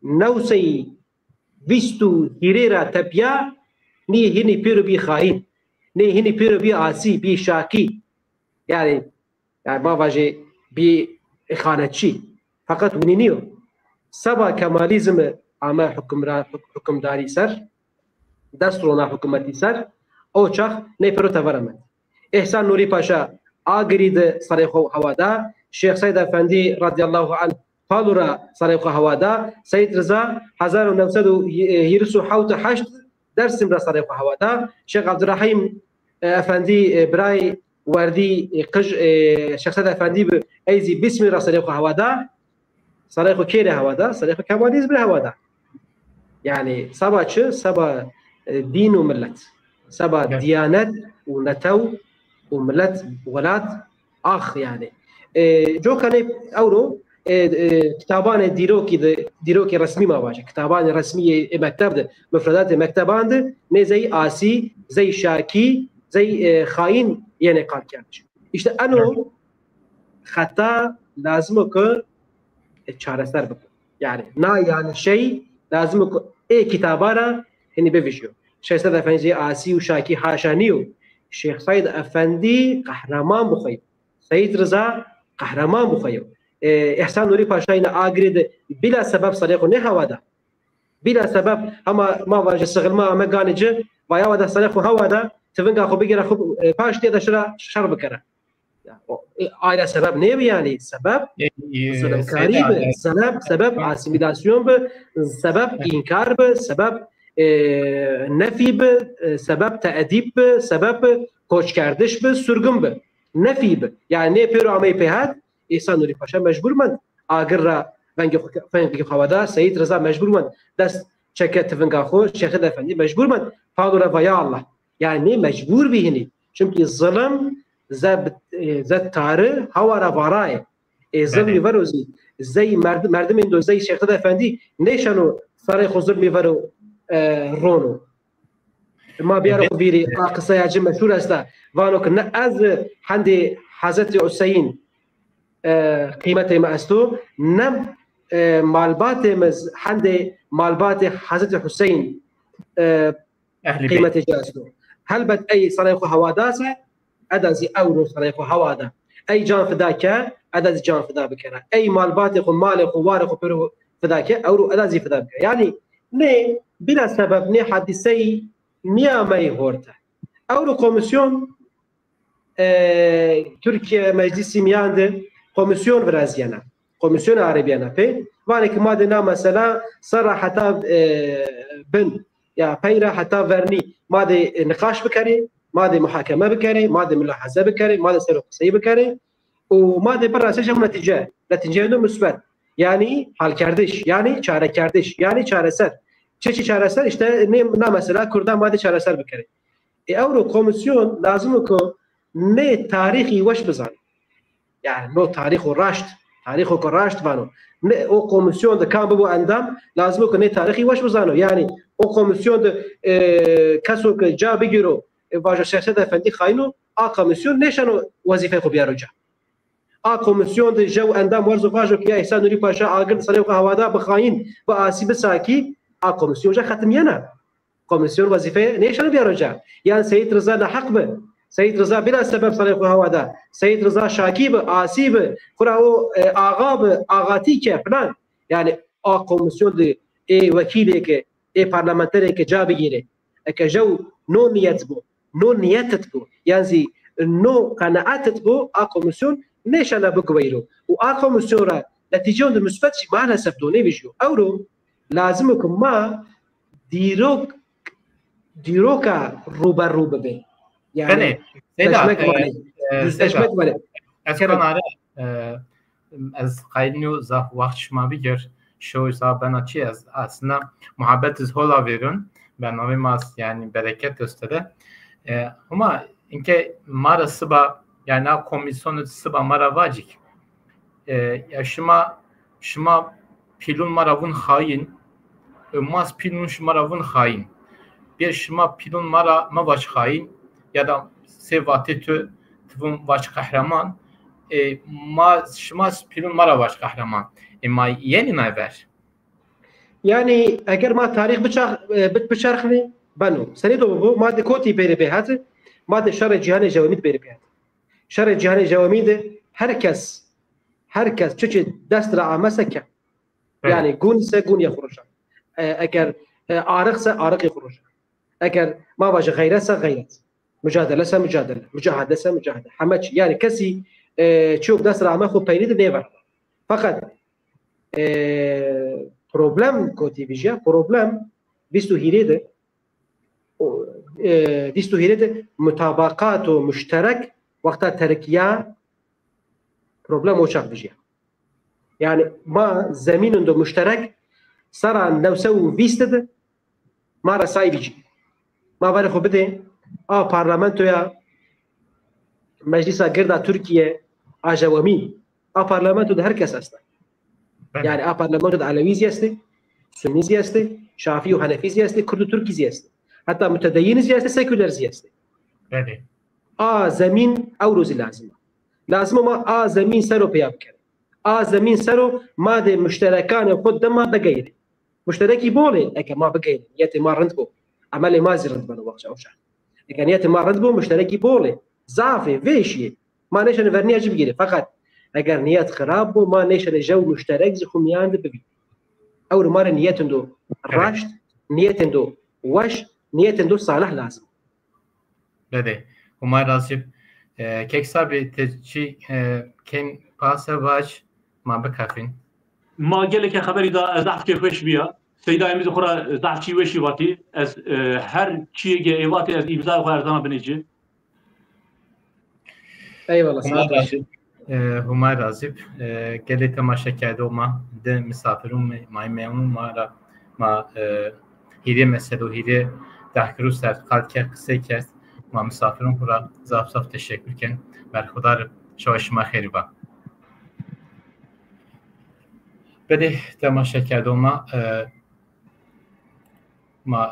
نوسي vistu hirera tapya ni hini piru bi khain ni hini piru bi asi bi şaki yani ma vaje bi ikhanetçi fakat buniniyor sabah kemalizm ama hükümdari ser dastrona hükümeti ser o çak ne piru tavaramet İhsan Nuri Paşa agiride sarayxo havada Şeyh Said Efendi radiyallahu anh فالورا صريخ هوادا سيد رضا 1928 درسم را صريخ هوادا شيخ عبد الرحيم افندي براي وردي قج شيخ سيد افندي ايزي باسم را صريخ هوادا صريخ كيره هوادا صريخ كماليزم هوادا يعني سبا دين وملت سبا ديانات ونتو وملت ولات اخ يعني جو كان اورو كتابان ديروكي رسمي ما باشه كتابان رسمي مكتب ده مفردات مكتبان ده ne زي آسي زي شاكي زي خاين يعني قال كانش işte انو خطا لازم که çareser بکن yani نا yani şey lazım ki kitabara hani bevişiyor Şeyh Said Efendi آسي و شاكي حاشانيو Şeyh Said Efendi kahraman بخوي Seyyid Rıza kahraman بخوي İhsan Nuri Paşa'yla agirde bila sebep sarıkı ne havada bila sebep ama ma vaje sıgılma ama ganici vaya vada sarıkı havada tevanga ko bigera ko paş diye da şar bakara aile sebep ne yani sebep sebep sebep asimilasyon be sebep inkar be sebep nefi be sebep teedip be sebep koçkardiş be sürgün be nefi be yani ne pero amay pehat İhsan Nuri Paşa mecburman agirra vengi havada Seyyid Rıza mecburman dest çeket venga xo Şeyh Efendi mecburman fadura vaya Allah yani mecbur bihini çünkü zulüm zat tarı havara varay ازم میوروزی زی مردم این دو زی شیخ افندی نشانو سر خزر میورو رونو ما بیارو بیری قصه عجیب مشهور است وانو که نه از هند حضرت حسین قیمت ما استو نه مالبات مز هند مالبات حضرت حسین قیمت جاستو هل بد ای صريخ هواداسه ادازي اورو صريخ هوادا اي جان فداك ادازي جان فدا بكره اي مالبات مالك ووارق برو فداك اورو ادازي فدا بكره يعني نه بلا سبب نه حادثي نيا ماي هورتا اورو كوميسيون تركيا مجلس مياند كوميسيون برازيانا كوميسيون عربيانا في وانك مادنا مثلا صراحه بن يا بيرا حتى فرني ماذا نقاش بكري ماذا محاكمه بكري ماذا ملاحظه بكري ماذا سرقسي بكري وماذا برا سجل نتيجه مثبت يعني حل کردش يعني چاره کردش يعني چاره سر چه چاره سر işte ne mesela Kürdan ماذا çare سر بكري اورو كوميسيون لازم کو نه تاریخی وش بزن يعني نو تاریخ راشت تاریخ کو راشت وانو نه او كوميسيون ده كان بو اندام لازم کو نه تاریخی وش بزنو يعني او کمیسیون کسو که جا بگیرو واجه سیاست افندی خاینو کمیسیون نشانو وظیفه خو بیارو جا کمیسیون جو اندام ورزو واجه که احسان نوری پاشا آگر صلیق هوادا بخاین و آسیب ساکی کمیسیون جا ختم ینا کمیسیون وظیفه نشانو بیارو جا یعنی سید رضا لحق به سید رضا بلا سبب صلیق هوادا سید رضا شاکی به آسیب خراو آغا به آغاتی که فلان یعنی کمیسیون ای وکیلی که ای پارلمانتری که جا بگیره که جو نو نیت بو نو نیتت بو یعنی نو قناعتت بو کمیسیون نشانه بگویرو و کمیسیون را نتیجه اون مثبت شی معنا سبدونه بیجو اورو لازم که ما دیروکا روبر رو ببین یعنی تشمک ولی از قیدنیو زاف وقت شما بگیر شو بنا چی از aslında muhabbet hola verin برنامه ما yani bereket göstere ama inke mara sıba yani komisyonu sıba mara vacik ya şuma pilun maravun hain mas pilun maravun hain bir şuma pilun mara mavaş hain ya da sevati tu tvun vaş kahraman ما شما پیرون مرا باش قهرمان اما یعنی نایور يعني اگر ما تاریخ بچرخنی بنو سنیدو بو ما د کوتی بری بهات ما د شر جهان جوامید بری بهات شر جهان جوامید هر کس چه دست را مسکه يعني گون سه گون يخرج اگر عارق سه عارق يخرج اگر ما باش غيره سه غيرت مجادله سه مجادله مجاهده سه مجاهده حمچ يعني کسی چوب دست را ما خو پیرید نیور فقط problem کوتی ویژه problem بیستو هیرده مطابقات و مشترک وقتا ترکیه problem اوچاق ویژه يعني ما زمین دو مشترک سرا نوسو ویستده ما رسای بیجی ما برای خو بده پارلمانتو یا مجلس گردا ترکیه آجوامی پارلمانتو ده هر کس هستن يعني پارلمانتو ده علوی زیاسته سنی زیاسته شافعی و حنفی زیاسته کرد و ترکی زیاسته حتی متدین زیاسته سیکولر زیاسته زمین او روزی لازمه ما زمین سرو پیاب کرد زمین سرو ما ده مشترکان خود دما بگیره مشترکی بوله اگه ما بگیره نیت ما رند بو عمل ما زرند بنا وقت اوشا اگه نیت ما رند بو مشترکی بوله ضعفه ویشیه ما نشان ورنی اجی بگیره فقط اگر نیت خراب بو ما نشان جو مشترک زخو میاند ببین اور ما نیتندو راشت نیتندو وش نیتندو صالح لازم بله همای رازیب کیک سابی تجی کن پاسه باش ما بکافین ما گله که خبری دا ضعف که خوش بیا سیدا امیز خورا ضعف چی وشی واتی از هر چیه که ایواتی از امضا خو ارزان بنیجی ای والله همای رازیب گله تماشا کرده ما ده مسافرون مایمون ما هیره مسئله هیره دهکرو سر قلب کرد قصه کرد ما مسافرون خورا زاف تشکر کن بر خدا شما خیری با گەدی تەماشاکردۆمە ما